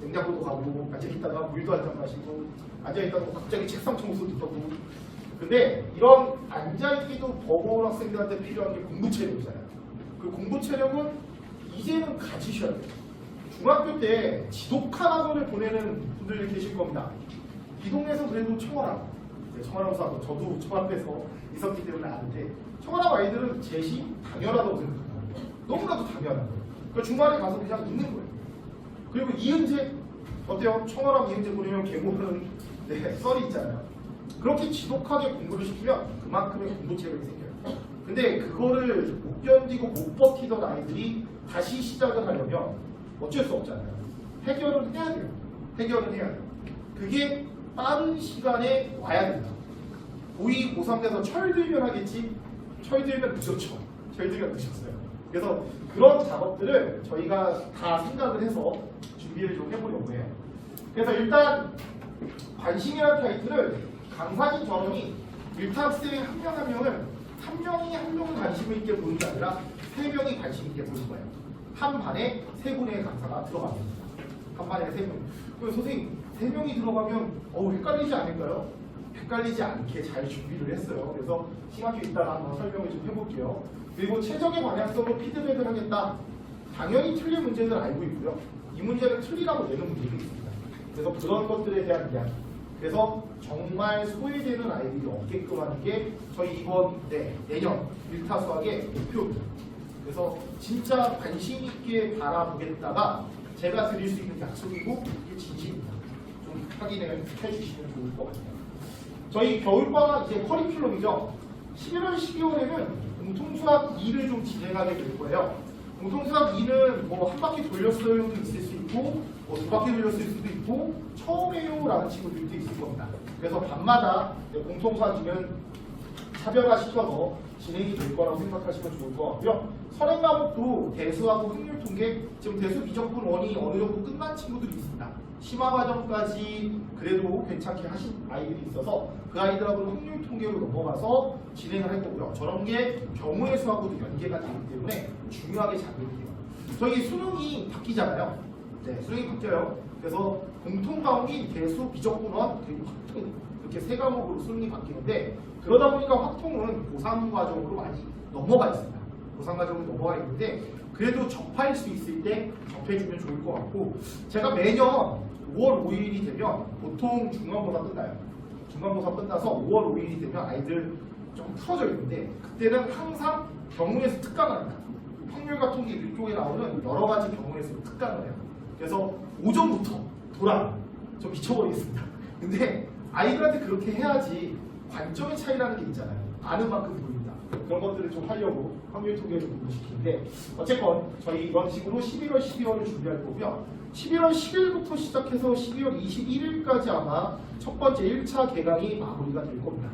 냉장고도 가고 앉아있다가 물도 한 잔 마시고 앉아있다가 갑자기 책상 청소도 하고 근데 이런 앉아있기도 버거운 학생들한테 필요한 게 공부 체력이잖아요. 그 공부 체력은 이제는 가지셔야 돼요. 중학교 때 지독한 학원을 보내는 분들이 계실 겁니다. 이 동네에서 그래도 청월함, 청월함에서 저도 청월함에서 있었기 때문에 아는데 청월함 아이들은 제시 당연하다고 생각합니다. 너무나도 당연한 거예요. 그러니까 주말에 가서 그냥 있는 거예요. 그리고 이은재 어때요? 청월함 이은재 보내면 계모는 썰이 있잖아요. 그렇게 지독하게 공부를 시키면 그만큼의 공부 체력이 생겨요. 근데 그거를 못 견디고 못 버티던 아이들이 다시 시작을 하려면 어쩔 수 없잖아요. 해결은 해야 돼요. 해결은 해야 돼요. 그게 빠른 시간에 와야 된다. 고2, 고3 돼서 철들면 하겠지? 철들면 늦었죠. 철들면 늦었어요. 그래서 그런 작업들을 저희가 다 생각을 해서 준비를 좀 해보려고 해요. 그래서 일단 관심이라는 타이틀을 강사진 전원이 일타 학생의 한 명 한 명을 한 명은 관심 있게 보는 게 아니라 세 명이 관심 있게 보는 거예요. 한 반에 세 분의 강사가 들어갑니다. 한 반에 세 명. 그럼 선생님 세 명이 들어가면 헷갈리지 않을까요? 헷갈리지 않게 잘 준비를 했어요. 그래서 시간이 있다가 한번 설명을 좀 해볼게요. 그리고 최적의 방향성으로 피드백을 하겠다. 당연히 틀린 문제는 알고 있고요. 이 문제는 틀리라고 내는 문제도 있습니다. 그래서 그런 것들에 대한 이야기. 그래서 정말 소외되는 아이들이 없게끔 하는 게 저희 이번 내년 1타 수학의 목표입니다. 그래서 진짜 관심 있게 바라보겠다가 제가 드릴 수 있는 약속이고 이게 진심입니다. 좀 확인을 해주시면 좋을 것 같아요. 저희 겨울방학 이제 커리큘럼이죠. 11월, 12월에는 공통수학 2를 좀 진행하게 될 거예요. 공통수학 2는 뭐 한 바퀴 돌렸어요도 있을 수 있고 뭐 두 바퀴 돌렸을 수도 있고 처음에요 라는 친구들도 있을 겁니다. 그래서 밤마다 공통수학 2는 차별화시켜서 진행이 될 거라고 생각하시면 좋을 것 같고요. 선행과목도 대수하고 확률통계, 지금 대수 미적분 1이 어느 정도 끝난 친구들이 있습니다. 심화 과정까지 그래도 괜찮게 하신 아이들이 있어서 그 아이들하고는 확률통계로 넘어가서 진행을 할 거고요. 저런 게 경우의 수하고도 연계가 되기 때문에 중요하게 작용이 돼요. 저희 수능이 바뀌잖아요. 네, 수능이 바뀌어요. 그래서 공통과목이 대수, 미적분원, 그리고 확통 이렇게 세 과목으로 수능이 바뀌는데 그러다 보니까 확통은 고3 과정으로 많이 넘어가 있습니다. 고3 과정으로 넘어가 있는데 그래도 접할 수 있을 때 접해주면 좋을 것 같고 제가 매년 5월 5일이 되면 보통 중간고사 끝나요. 중간고사 끝나서 5월 5일이 되면 아이들 좀 풀어져 있는데 그때는 항상 경우에서 특강을 합니다. 확률과 통계 이쪽에 나오는 여러 가지 경우에서 특강을 해요. 그래서 오전부터 돌아 좀 미쳐버리겠습니다. 근데 아이들한테 그렇게 해야지 관점의 차이라는 게 있잖아요. 아는 만큼 보인다. 그런 것들을 좀 하려고 확률 통계를 공부시키는데 어쨌건 저희 이런 식으로 11월, 12월을 준비할 거고요. 11월 10일부터 시작해서 12월 21일까지 아마 첫 번째 1차 개강이 마무리가 될 겁니다.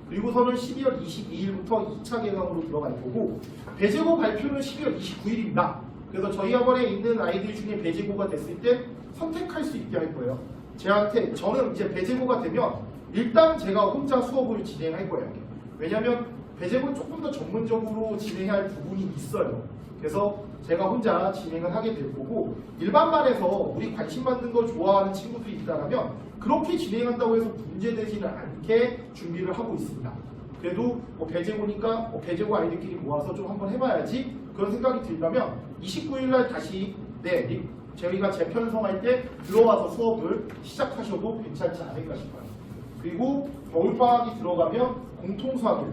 그리고서는 12월 22일부터 2차 개강으로 들어갈 거고 배제고 발표는 12월 29일입니다. 그래서 저희 학원에 있는 아이들 중에 배제고가 됐을 때 선택할 수 있게 할 거예요. 저는 이제 배제고가 되면 일단 제가 혼자 수업을 진행할 거예요. 왜냐하면 배제고는 조금 더 전문적으로 진행해야 할 부분이 있어요. 그래서 제가 혼자 진행을 하게 될 거고 일반반에서 우리 관심 받는 걸 좋아하는 친구들이 있다면 그렇게 진행한다고 해서 문제되지는 않게 준비를 하고 있습니다. 그래도 뭐 배제고니까 배제고 아이들끼리 모아서 좀 한번 해봐야지 그런 생각이 들다면 29일날 다시 저희가 재편성할 때 들어와서 수업을 시작하셔도 괜찮지 않을까 싶어요. 그리고 겨울방학이 들어가면 공통수학을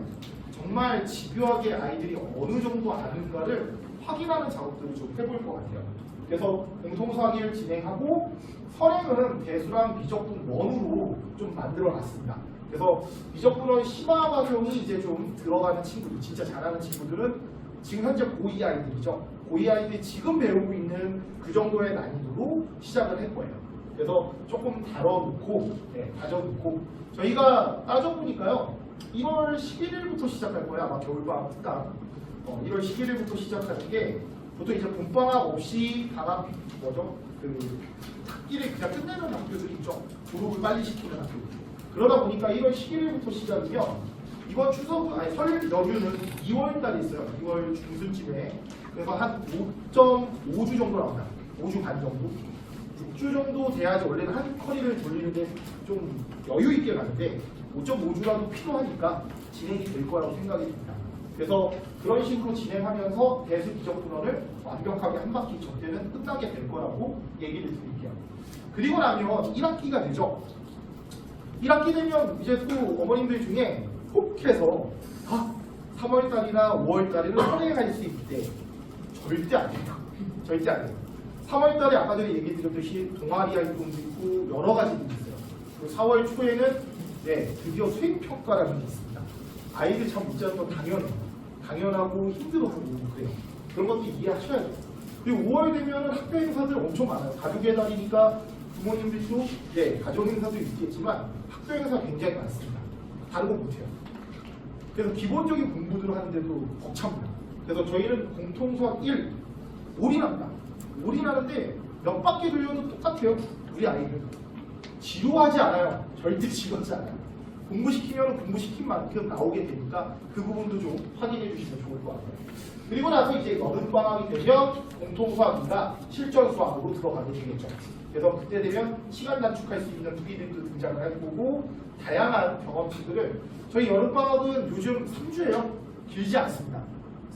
정말 집요하게 아이들이 어느 정도 아는가를 확인하는 작업들을 좀 해볼 것 같아요. 그래서 공통수학을 진행하고 선행은 대수랑 미적분 원으로 좀 만들어놨습니다. 그래서 미적분원 심화 과정이 이제 좀 들어가는 친구들, 진짜 잘하는 친구들은 지금 현재 고2 아이들이죠. 고2 아이들이 지금 배우고 있는 그 정도의 난이도로 시작을 할 거예요. 그래서 조금 다뤄놓고, 다져놓고 저희가 따져보니까요. 1월 11일부터 시작할 거예요. 아마 겨울방학 특강. 1월 11일부터 시작하는 게 보통 이제 봄방학 없이 방학 학기를 그냥 끝내는 학교들이 있죠. 졸업을 빨리 시키는 학교. 그러다 보니까 1월 11일부터 시작이면 이번 설 연휴는 2월 달에 있어요. 2월 중순쯤에. 그래서 한 5.5주 정도 나옵니다. 5주 반 정도. 6주 정도 돼야지 원래는 한 커리를 돌리는데 좀 여유 있게 가는데 5.5주라도 필요하니까 진행이 될 거라고 생각이 듭니다. 그래서 그런 식으로 진행하면서 대수 미적분원을 완벽하게 한 바퀴 전때는 끝나게 될 거라고 얘기를 드릴게요. 그리고 나면 1학기가 되죠. 1학기 되면 이제 또 어머님들 중에 혹해서 3월달이나 5월달에는 선행할 수 있대. 절대 안 돼요. 절대 안 돼요. 3월달에 아까 전에 얘기 드렸듯이 동아리 활동도 있고 여러 가지들이 있어요. 그리고 4월 초에는 드디어 수행평가라는 게 있습니다. 아이들 참 못 자는 건 당연하고 힘들어하고 그래요. 그런 것도 이해하셔야 돼요. 그리고 5월 되면 학교 행사들 엄청 많아요. 가족의 달이니까 부모님들도 가족 행사도 있겠지만 학교 행사 굉장히 많습니다. 다른 거 못해요. 그래서 기본적인 공부들을 하는데도 벅찹니다. 그래서 저희는 공통수학 1 올인합니다. 올인하는데 몇 바퀴 돌려도 똑같아요. 우리 아이들 지루하지 않아요. 절대 지루하지 않아요. 공부시키면 공부시킨 만큼 나오게 되니까 그 부분도 좀 확인해 주시면 좋을 것 같아요. 그리고 나서 이제 여름방학이 되면 공통수학이가 실전수학으로 들어가게 되겠죠. 그래서 그때 되면 시간 단축할 수 있는 투기들도 등장을 할 거고 다양한 경험치들을 저희 여름방학은 요즘 3주예요. 길지 않습니다.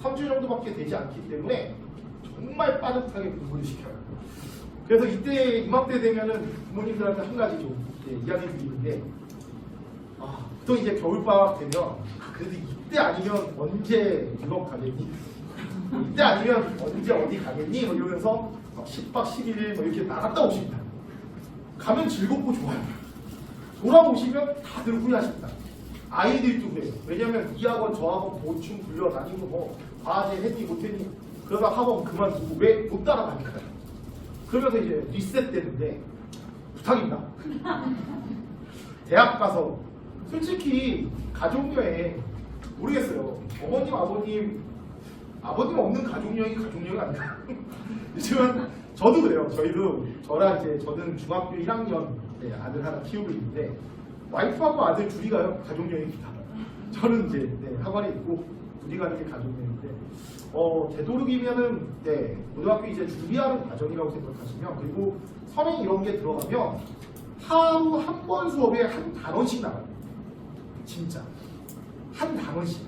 3주 정도밖에 되지 않기 때문에 정말 빠듯하게 공부를 시켜요. 그래서 이맘때 되면은 부모님들한테 한 가지 좀 이야기 드리는데 또 이제 겨울방학 되면 그래도 이때 아니면 언제 유럽 가겠니? 이때 아니면 언제 어디 가겠니? 뭐 이러면서 막 10박 11일 뭐 이렇게 나갔다 오십니다. 가면 즐겁고 좋아요. 돌아오시면 다들 후회하십니다. 아이들도 그래요. 왜냐면 이 학원 저 학원 보충 불려다니고 뭐 과제 했니 못했니 그러다 학원 그만두고 왜 못 따라가니까요. 그러면서 이제 리셋 되는데 부탁입니다. 대학 가서 솔직히 가족여행 모르겠어요. 어머님 아버님 없는 가족여행이 가족여행 아닌가? 요즘은 저도 그래요. 저는 중학교 1학년 아들 하나 키우고 있는데 와이프하고 아들 둘이 가요. 가족여행입니다. 저는 이제 학원에 있고 둘이 가는 게 가족여행인데 되도록이면은 고등학교 이제 준비하는 과정이라고 생각하시면 그리고 선행 이런 게 들어가면 하루 한 번 수업에 한 단원씩 나가요. 진짜 한 단원씩.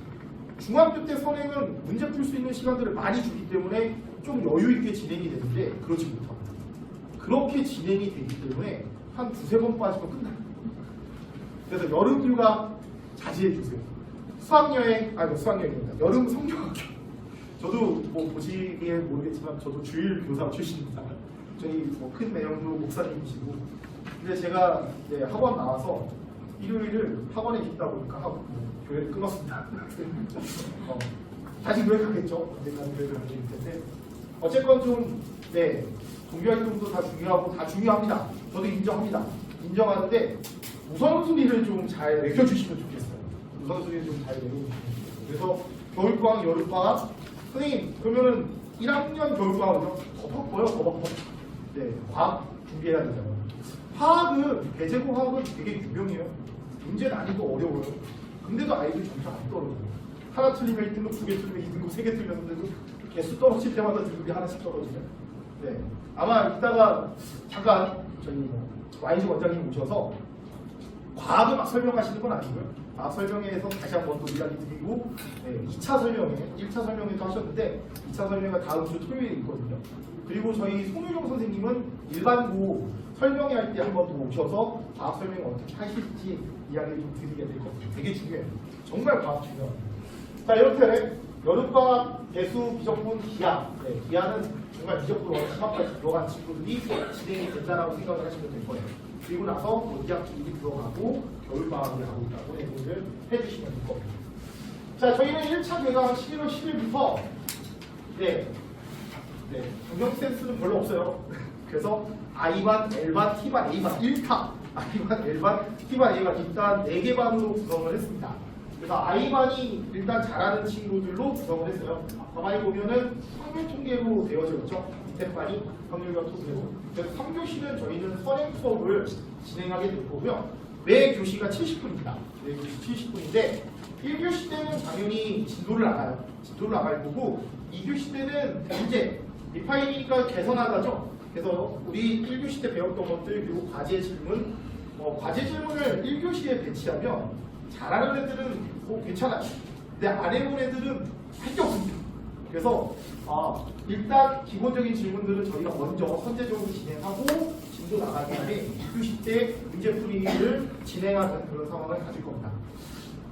중학교 때 선행은 문제 풀 수 있는 시간들을 많이 주기 때문에 좀 여유 있게 진행이 되는데 그렇지 못합니다. 그렇게 진행이 되기 때문에 한 두세 번 빠지면 끝나요. 그래서 여름휴가 자제해 주세요. 수학여행입니다. 여름 성경학교. 저도 뭐 보시기엔 모르겠지만 저도 주일 교사 출신입니다. 저희 뭐 큰 매형도 목사님이시고. 근데 제가 학원 나와서 일요일을 학원에 있다 보니까 하고 교회를 끊었습니다. 다시 교회 가겠죠. 언젠가는 교회를 가게 될 텐데 어쨌건 좀 종교활동도 다 중요하고 다 중요합니다. 저도 인정합니다. 인정하는데 우선순위를 좀 잘 매겨주시면 좋겠어요. 우선순위를 좀 잘 매겨주시면 좋겠어요. 그래서 겨울방학, 여름방학 선생님 그러면은 1학년 겨울방학은요? 더 바빠요. 과학 준비해야 되잖아요. 화학은 배제고 화학은 되게 유명해요. 문제 난이도 어려워요. 근데도 아이들 점수 안 떨어져요. 하나 틀리면 1등급, 2개 틀리면 2등급, 3개 틀렸는데도 개수 떨어질 때마다 등급이 하나씩 떨어지죠. 아마 이따가 잠깐 저희 YG 원장님 오셔서 과학을 막 설명하시는 건 아니고요. 과학 설명회에서 다시 한번 또 이야기 드리고 2차 설명회, 1차 설명회도 하셨는데 2차 설명회가 다음 주 토요일에 있거든요. 그리고 저희 송유정 선생님은 일반고 설명회 할 때 한 번 더 오셔서 과학 설명을 어떻게 하실지 이야기를 좀 드리게 될 겁니다. 되게 중요해요. 정말 과학 중요합니다. 자, 이렇게 여름방학 대수 비적분 기하. 기하는 정말 비적분 시합까지 들어간 친구들이 진행이 된다라고 생각을 하시면 될 거예요. 그리고 나서 뭐 2학기 들어가고 겨울방학을 하고 있다고 얘기를 해주시면 될 겁니다. 자, 저희는 1차 개강 11월 10일부터 경영 센스는 별로 없어요. 그래서 I반, L반, T반, A반 1타 I반, L반, T반, A반 일단 4개 반으로 구성을 했습니다. 그래서 I반이 일단 잘하는 친구들로 구성을 했어요. 가만히 보면은 확률 통계로 되어져 있죠. 밑에 반이 확률과 통계로. 그래서 3교시는 저희는 선행 수업을 진행하게 될 거고요. 매 교시가 70분입니다. 매 교시 70분인데 1교시 때는 당연히 진도를 나가요. 진도를 나갈 거고 2교시 때는 문제, 리파이니까 개선하다죠. 그래서 우리 1교시 때 배웠던 것들 그리고 과제 질문, 과제 질문을 1교시에 배치하면 잘하는 애들은 괜찮아요. 근데 안 해본 애들은 할 게 없습니다. 그래서 일단 기본적인 질문들은 저희가 먼저 선제적으로 진행하고 진도 나간 다음에 2교시 때 문제풀이를 진행하는 그런 상황을 가질 겁니다.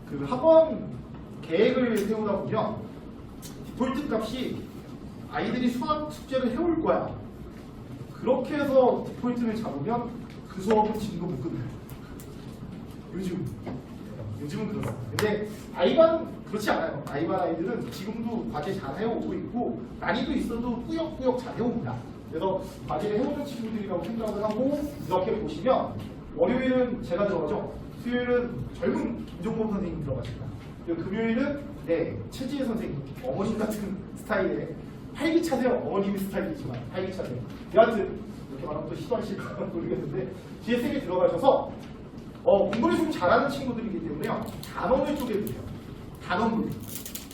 그 학원 계획을 세우다 보면 디폴트 값이 아이들이 수학 숙제를 해올 거야. 그렇게 해서 디폴트를 잡으면 그 수업은 진도 못 끝나요. 요즘은 그렇습니다. 근데 아이반 그렇지 않아요. 아이반 아이들은 지금도 과제 잘 해오고 있고 난이도 있어도 꾸역꾸역 잘 해옵니다. 그래서 과제를 해오는 친구들이라고 생각을 하고 이렇게 보시면 월요일은 제가 들어가죠. 수요일은 젊은 김종범 선생님 들어가십니다. 그리고 금요일은 최지혜 선생님 어머님 같은 스타일의 활기차세요. 어머님이 스타일이지만 활기차세요. 여하튼 이렇게 말하면 또 시도하실까 모르겠는데 뒤에 3개 들어가셔서 공부를 좀 잘하는 친구들이기 때문에 단원을 쪼개주세요. 단원물.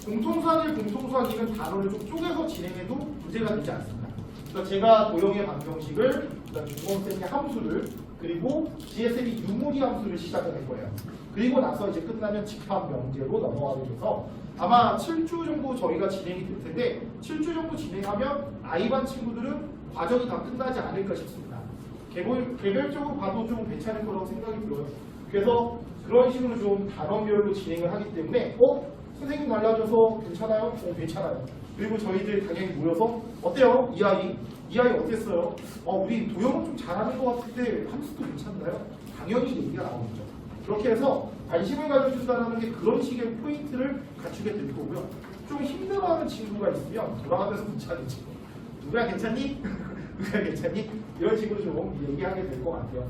공통수학이면 단원을 좀 쪼개서 진행해도 문제가 되지 않습니다. 그래서 제가 도형의 방정식을, 그다음 중공쌤의 함수를, 그리고 GSM이 유무리 함수를 시작을 할 거예요. 그리고 나서 이제 끝나면 집합 명제로 넘어가게 돼서 아마 7주 정도 저희가 진행이 될 텐데 7주 정도 진행하면 아이반 친구들은 과정이 다 끝나지 않을까 싶습니다. 개별적으로 봐도 좀 괜찮을 거라고 생각이 들어요. 그래서 그런 식으로 좀 단원별로 진행을 하기 때문에 선생님 달라져서 괜찮아요? 괜찮아요. 그리고 저희들 당연히 모여서 어때요? 이 아이 어땠어요? 우리 도형은 좀 잘하는 것 같은데 함수도 괜찮나요? 당연히 얘기가 나오겠죠. 그렇게 해서 관심을 가져준다는 게 그런 식의 포인트를 갖추게 될 거고요. 좀 힘들어하는 친구가 있으면 돌아가면서 묻자겠죠. 누가 괜찮니? 누가 괜찮니? 이런 식으로 좀 얘기하게 될 것 같아요.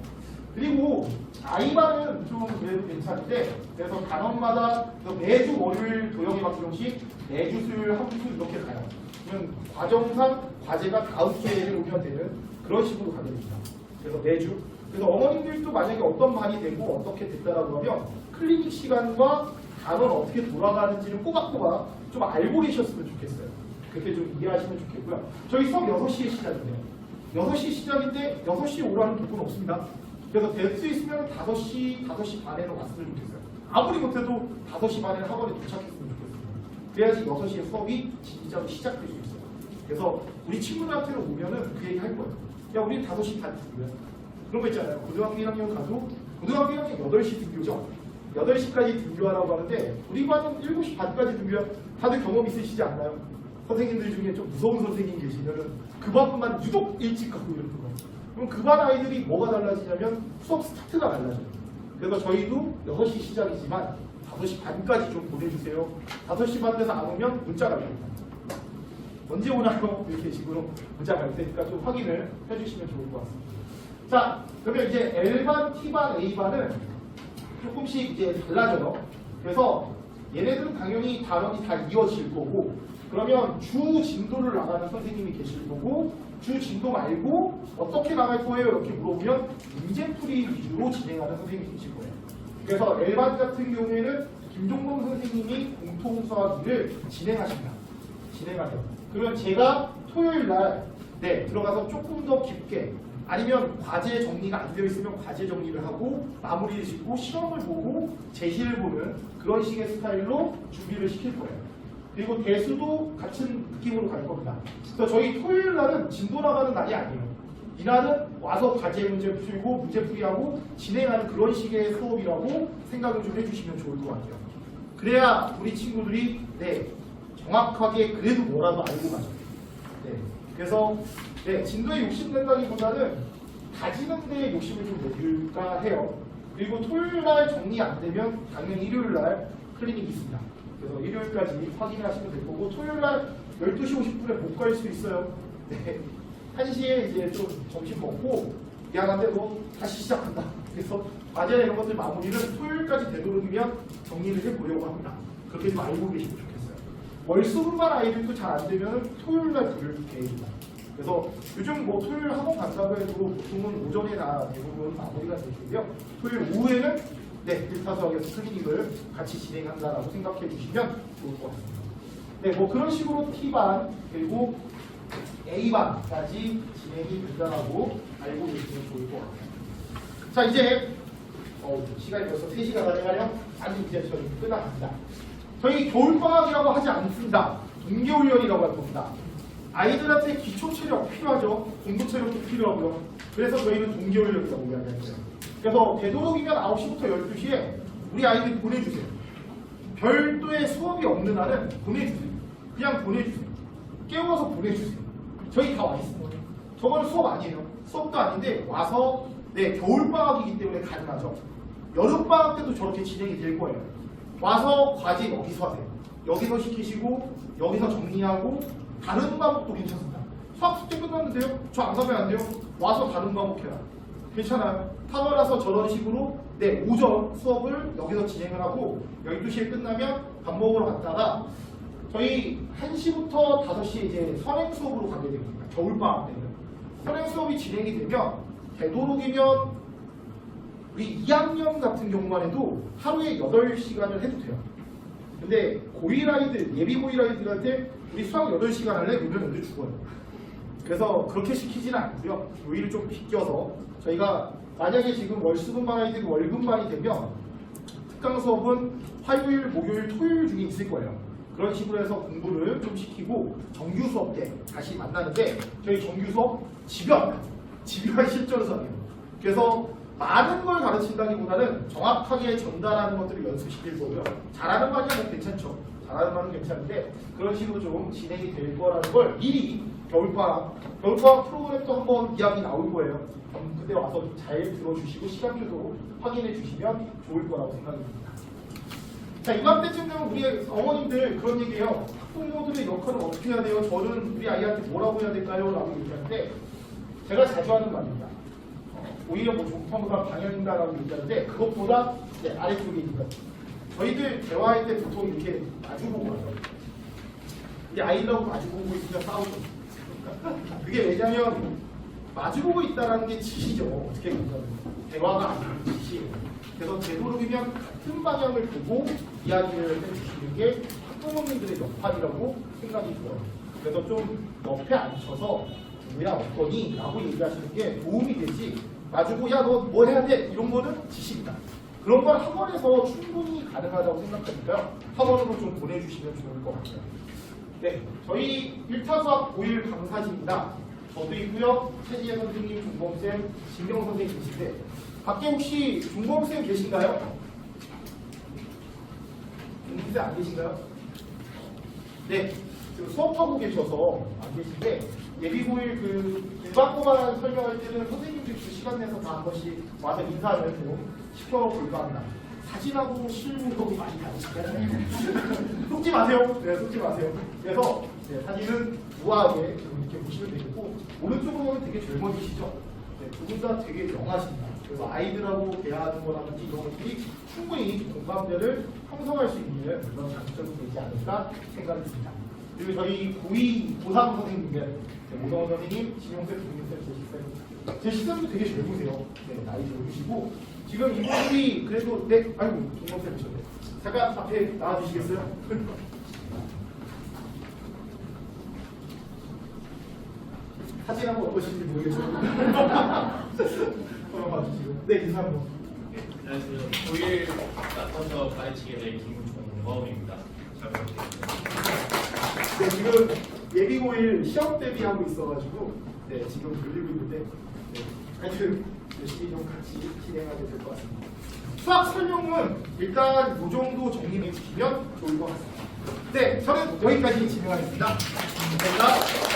그리고 아이반은 좀 그래도 괜찮은데, 그래서 단원마다 매주 월요일 도형의 방정식, 매주 수요일 함수 이렇게 가요. 그러면 과정상 과제가 5개를 오면 되는 그런 식으로 가게 됩니다. 그래서 매주. 그래서 어머님들도 만약에 어떤 반이 되고 어떻게 됐다라고 하면 클리닉 시간과 단원 어떻게 돌아가는지를 꼬박꼬박 좀 알고 계셨으면 좋겠어요. 그렇게 좀 이해하시면 좋겠고요. 저희 수업 6시에 시작인데요. 6시 시작인데 6시에 오라는 도구는 없습니다. 그래서 될 수 있으면 5시 반에는 왔으면 좋겠어요. 아무리 못해도 5시 반에 학원에 도착했으면 좋겠어요. 그래야지 6시에 수업이 진짜로 시작될 수 있어요. 그래서 우리 친구들한테는 오면은 그 얘기 할 거예요. 야, 우리 5시 반 등교야. 그런 거 있잖아요. 고등학교 1학년 가도 고등학교 1학년 8시 등교죠. 8시까지 등교하라고 하는데 우리 반은 7시 반까지 등교야. 다들 경험 있으시지 않나요? 선생님들 중에 좀 무서운 선생님 계시면은 그 반만 유독 일찍 가고 이러는 거예요. 그럼 그 반 아이들이 뭐가 달라지냐면 수업 스타트가 달라져요. 그래서 저희도 6시 시작이지만 5시 반까지 좀 보내주세요. 5시 반 돼서 안 오면 문자 갈 겁니다. 언제 오나요? 이렇게 식으로 문자 갈 테니까 좀 확인을 해주시면 좋을 것 같습니다. 자, 그러면 이제 L반, T반, A반은 조금씩 이제 달라져요. 그래서 얘네들은 당연히 단원이 다 이어질 거고, 그러면 주 진도를 나가는 선생님이 계실 거고, 주 진도 말고 어떻게 나갈 거예요? 이렇게 물어보면 문제풀이 위주로 진행하는 선생님이 계실 거예요. 그래서 L반 같은 경우에는 김종범 선생님이 공통수학 2를 진행하십니다. 진행하세요. 그러면 제가 토요일 날 들어가서 조금 더 깊게, 아니면 과제 정리가 안 되어 있으면 과제 정리를 하고 마무리를 짓고 시험을 보고 제시를 보는 그런 식의 스타일로 준비를 시킬 거예요. 그리고 대수도 같은 느낌으로 갈 겁니다. 그래서 저희 토요일 날은 진도 나가는 날이 아니에요. 이날은 와서 과제 문제 풀고 문제풀이하고 진행하는 그런 식의 수업이라고 생각을 좀 해주시면 좋을 것 같아요. 그래야 우리 친구들이 정확하게 그래도 뭐라도 알고 가죠. 그래서 진도에 욕심낸다기보다는 다지는 데에 욕심을 좀 내줄까 해요. 그리고 토요일 날 정리 안 되면 당연히 일요일 날 클리닉이 있습니다. 그래서 일요일까지 확인하시면 될 거고, 토요일 날 12시 50분에 못 갈 수 있어요. 1시에 이제 좀 점심 먹고 미안한데 너 다시 시작한다. 그래서 과제나 이런 것들 마무리를 토요일까지 되도록이면 정리를 해보려고 합니다. 그렇게 좀 알고 계시면 좋겠어요. 월수분만 아이들도 잘 안 되면 토요일 날 들을 계획입니다. 그래서 요즘 뭐 토요일 학원 간다고 해도 보통은 오전에 다 대부분 마무리가 되시고요. 토요일 오후에는 일타수학에서 클리닉을 같이 진행한다라고 생각해 주시면 좋을 것 같습니다. 뭐 그런 식으로 T반 그리고 A반까지 진행이 된다고 알고 계시면 좋을 것 같아요. 자, 이제 시간이 벌써 3시가 다 돼가요. 아직 이제 저희 끝나갑니다. 저희 겨울방학이라고 하지 않습니다. 동계훈련이라고 할 겁니다. 아이들한테 기초 체력 필요하죠. 공부 체력도 필요하고요. 그래서 저희는 동계훈련이라고 이야기할 거예요. 그래서 되도록이면 9시부터 12시에 우리 아이들 보내주세요. 별도의 수업이 없는 날은 보내주세요. 그냥 보내주세요. 깨워서 보내주세요. 저희 다 와 있습니다. 저건 수업 아니에요. 수업도 아닌데 와서 겨울방학이기 때문에 가능하죠. 여름방학 때도 저렇게 진행이 될 거예요. 와서 과제 여기서 하세요. 여기서 시키시고 여기서 정리하고 다른 과목도 괜찮습니다. 수학 숙제 끝났는데요? 저 안 가면 안 돼요? 와서 다른 과목 해라. 괜찮아요. 타월라서 저런 식으로 오전 수업을 여기서 진행을 하고 12시에 끝나면 밥 먹으러 갔다가 저희 1시부터 5시에 이제 선행 수업으로 가게 됩니다. 겨울방학 때는. 선행 수업이 진행이 되면 되도록이면 우리 2학년 같은 경우만 해도 하루에 8시간을 해도 돼요. 근데 고1 아이들, 예비 고1 아이들한테 우리 수학 8시간 할래? 그러면 애들 죽어요. 그래서 그렇게 시키지는 않고요. 요일을 좀 비껴서 저희가 만약에 지금 월수분반 아이들이 월분반이 되면 특강 수업은 화요일, 목요일, 토요일 중에 있을 거예요. 그런 식으로 해서 공부를 좀 시키고 정규 수업 때 다시 만나는데 저희 정규 수업 집에 안 가요. 집요한 실전성이에요. 그래서 많은 걸 가르친다기보다는 정확하게 전달하는 것들을 연습시킬 거고요. 잘하는 거 아니야? 뭐 괜찮죠. 잘하는 거는 괜찮은데 그런 식으로 좀 진행이 될 거라는 걸 미리 겨울방학 프로그램도 한번 이야기 나올 거예요. 그때 와서 좀 잘 들어주시고 시간표도 확인해 주시면 좋을 거라고 생각이 듭니다. 자, 이맘때쯤 되면 우리 어머님들 그런 얘기해요. 학부모들의 역할은 어떻게 해야 돼요? 저는 우리 아이한테 뭐라고 해야 될까요? 라고 얘기하는데 제가 자주 하는 말입니다. 오히려 뭐 종평보다 방향인가라고 얘기하는데 그것보다 아래쪽에 있는 거. 저희들 대화할 때 보통 이렇게 마주보고 하죠. 우리 아이들하고 마주보고 있으면 싸우죠. 그게 왜냐면 마주보고 있다는 게 지시죠. 어떻게 보면 대화가 아니고 지시예요. 그래서 되도록이면 같은 방향을 보고 이야기를 해주시는 게 학부모님들의 역할이라고 생각이 들어요. 그래서 좀 옆에 앉혀서 뭐야 어떠니? 라고 얘기하시는 게 도움이 되지 마주보고 야 너 뭐 해야 돼? 이런 거는 지시입니다. 그런 걸 학원에서 충분히 가능하다고 생각하니까요. 학원으로 좀 보내주시면 좋을 것 같아요. 네, 저희 1타 수학 5일 강사진입니다. 저도 있고요. 최지혜 선생님, 준범쌤, 진경 선생님 계신데 밖에 혹시 준범쌤 계신가요? 준범쌤 안 계신가요? 네, 지금 수업하고 계셔서 안 계신데 예비고일 그 일반고만 설명할 때는 선생님들이 시간 내서 다 한 번씩 와서 인사를 좀 시켜볼까 합니다. 사진하고 실물하고 많이 다르시죠? 속지 마세요. 네, 속지 마세요. 그래서 네, 사진은 우아하게 이렇게 보시면 되겠고 오른쪽으로 보면 되게 젊어지시죠? 네, 두 분 다 되게 영하십니다. 그래서 아이들하고 대화하는 거라든지 이런 것들이 충분히 공감대를 형성할 수 있는 그런 장점이 되지 않을까 생각이 듭니다. 그리고 저희 고2, 고3 선생님들, 오성원 선생님, 진용쌤, 김용쌤, 제시쌤, 제 시선도 되게 젊으세요. 네, 나이 젊으시고 지금 이분들이 그래도 아이고 김용쌤 오셨네. 잠깐 앞에 나와주시겠어요? 사진 한번 어떠신지 모르겠죠? 한번 봐주시고. 네, 인사 한번. 안녕하세요. 5일 맡아서 가르치게 될 김종범입니다. 잘 부탁드립니다. 네, 지금 예비고일 시험 대비하고 있어가지고 네, 지금 돌리고 있는데 네, 하여튼 열심히 좀 같이 진행하게 될 것 같습니다. 수학 설명은 일단 이 정도 정리해 주시면 좋을 것 같습니다. 네, 저는 여기까지 진행하겠습니다. 감사합니다.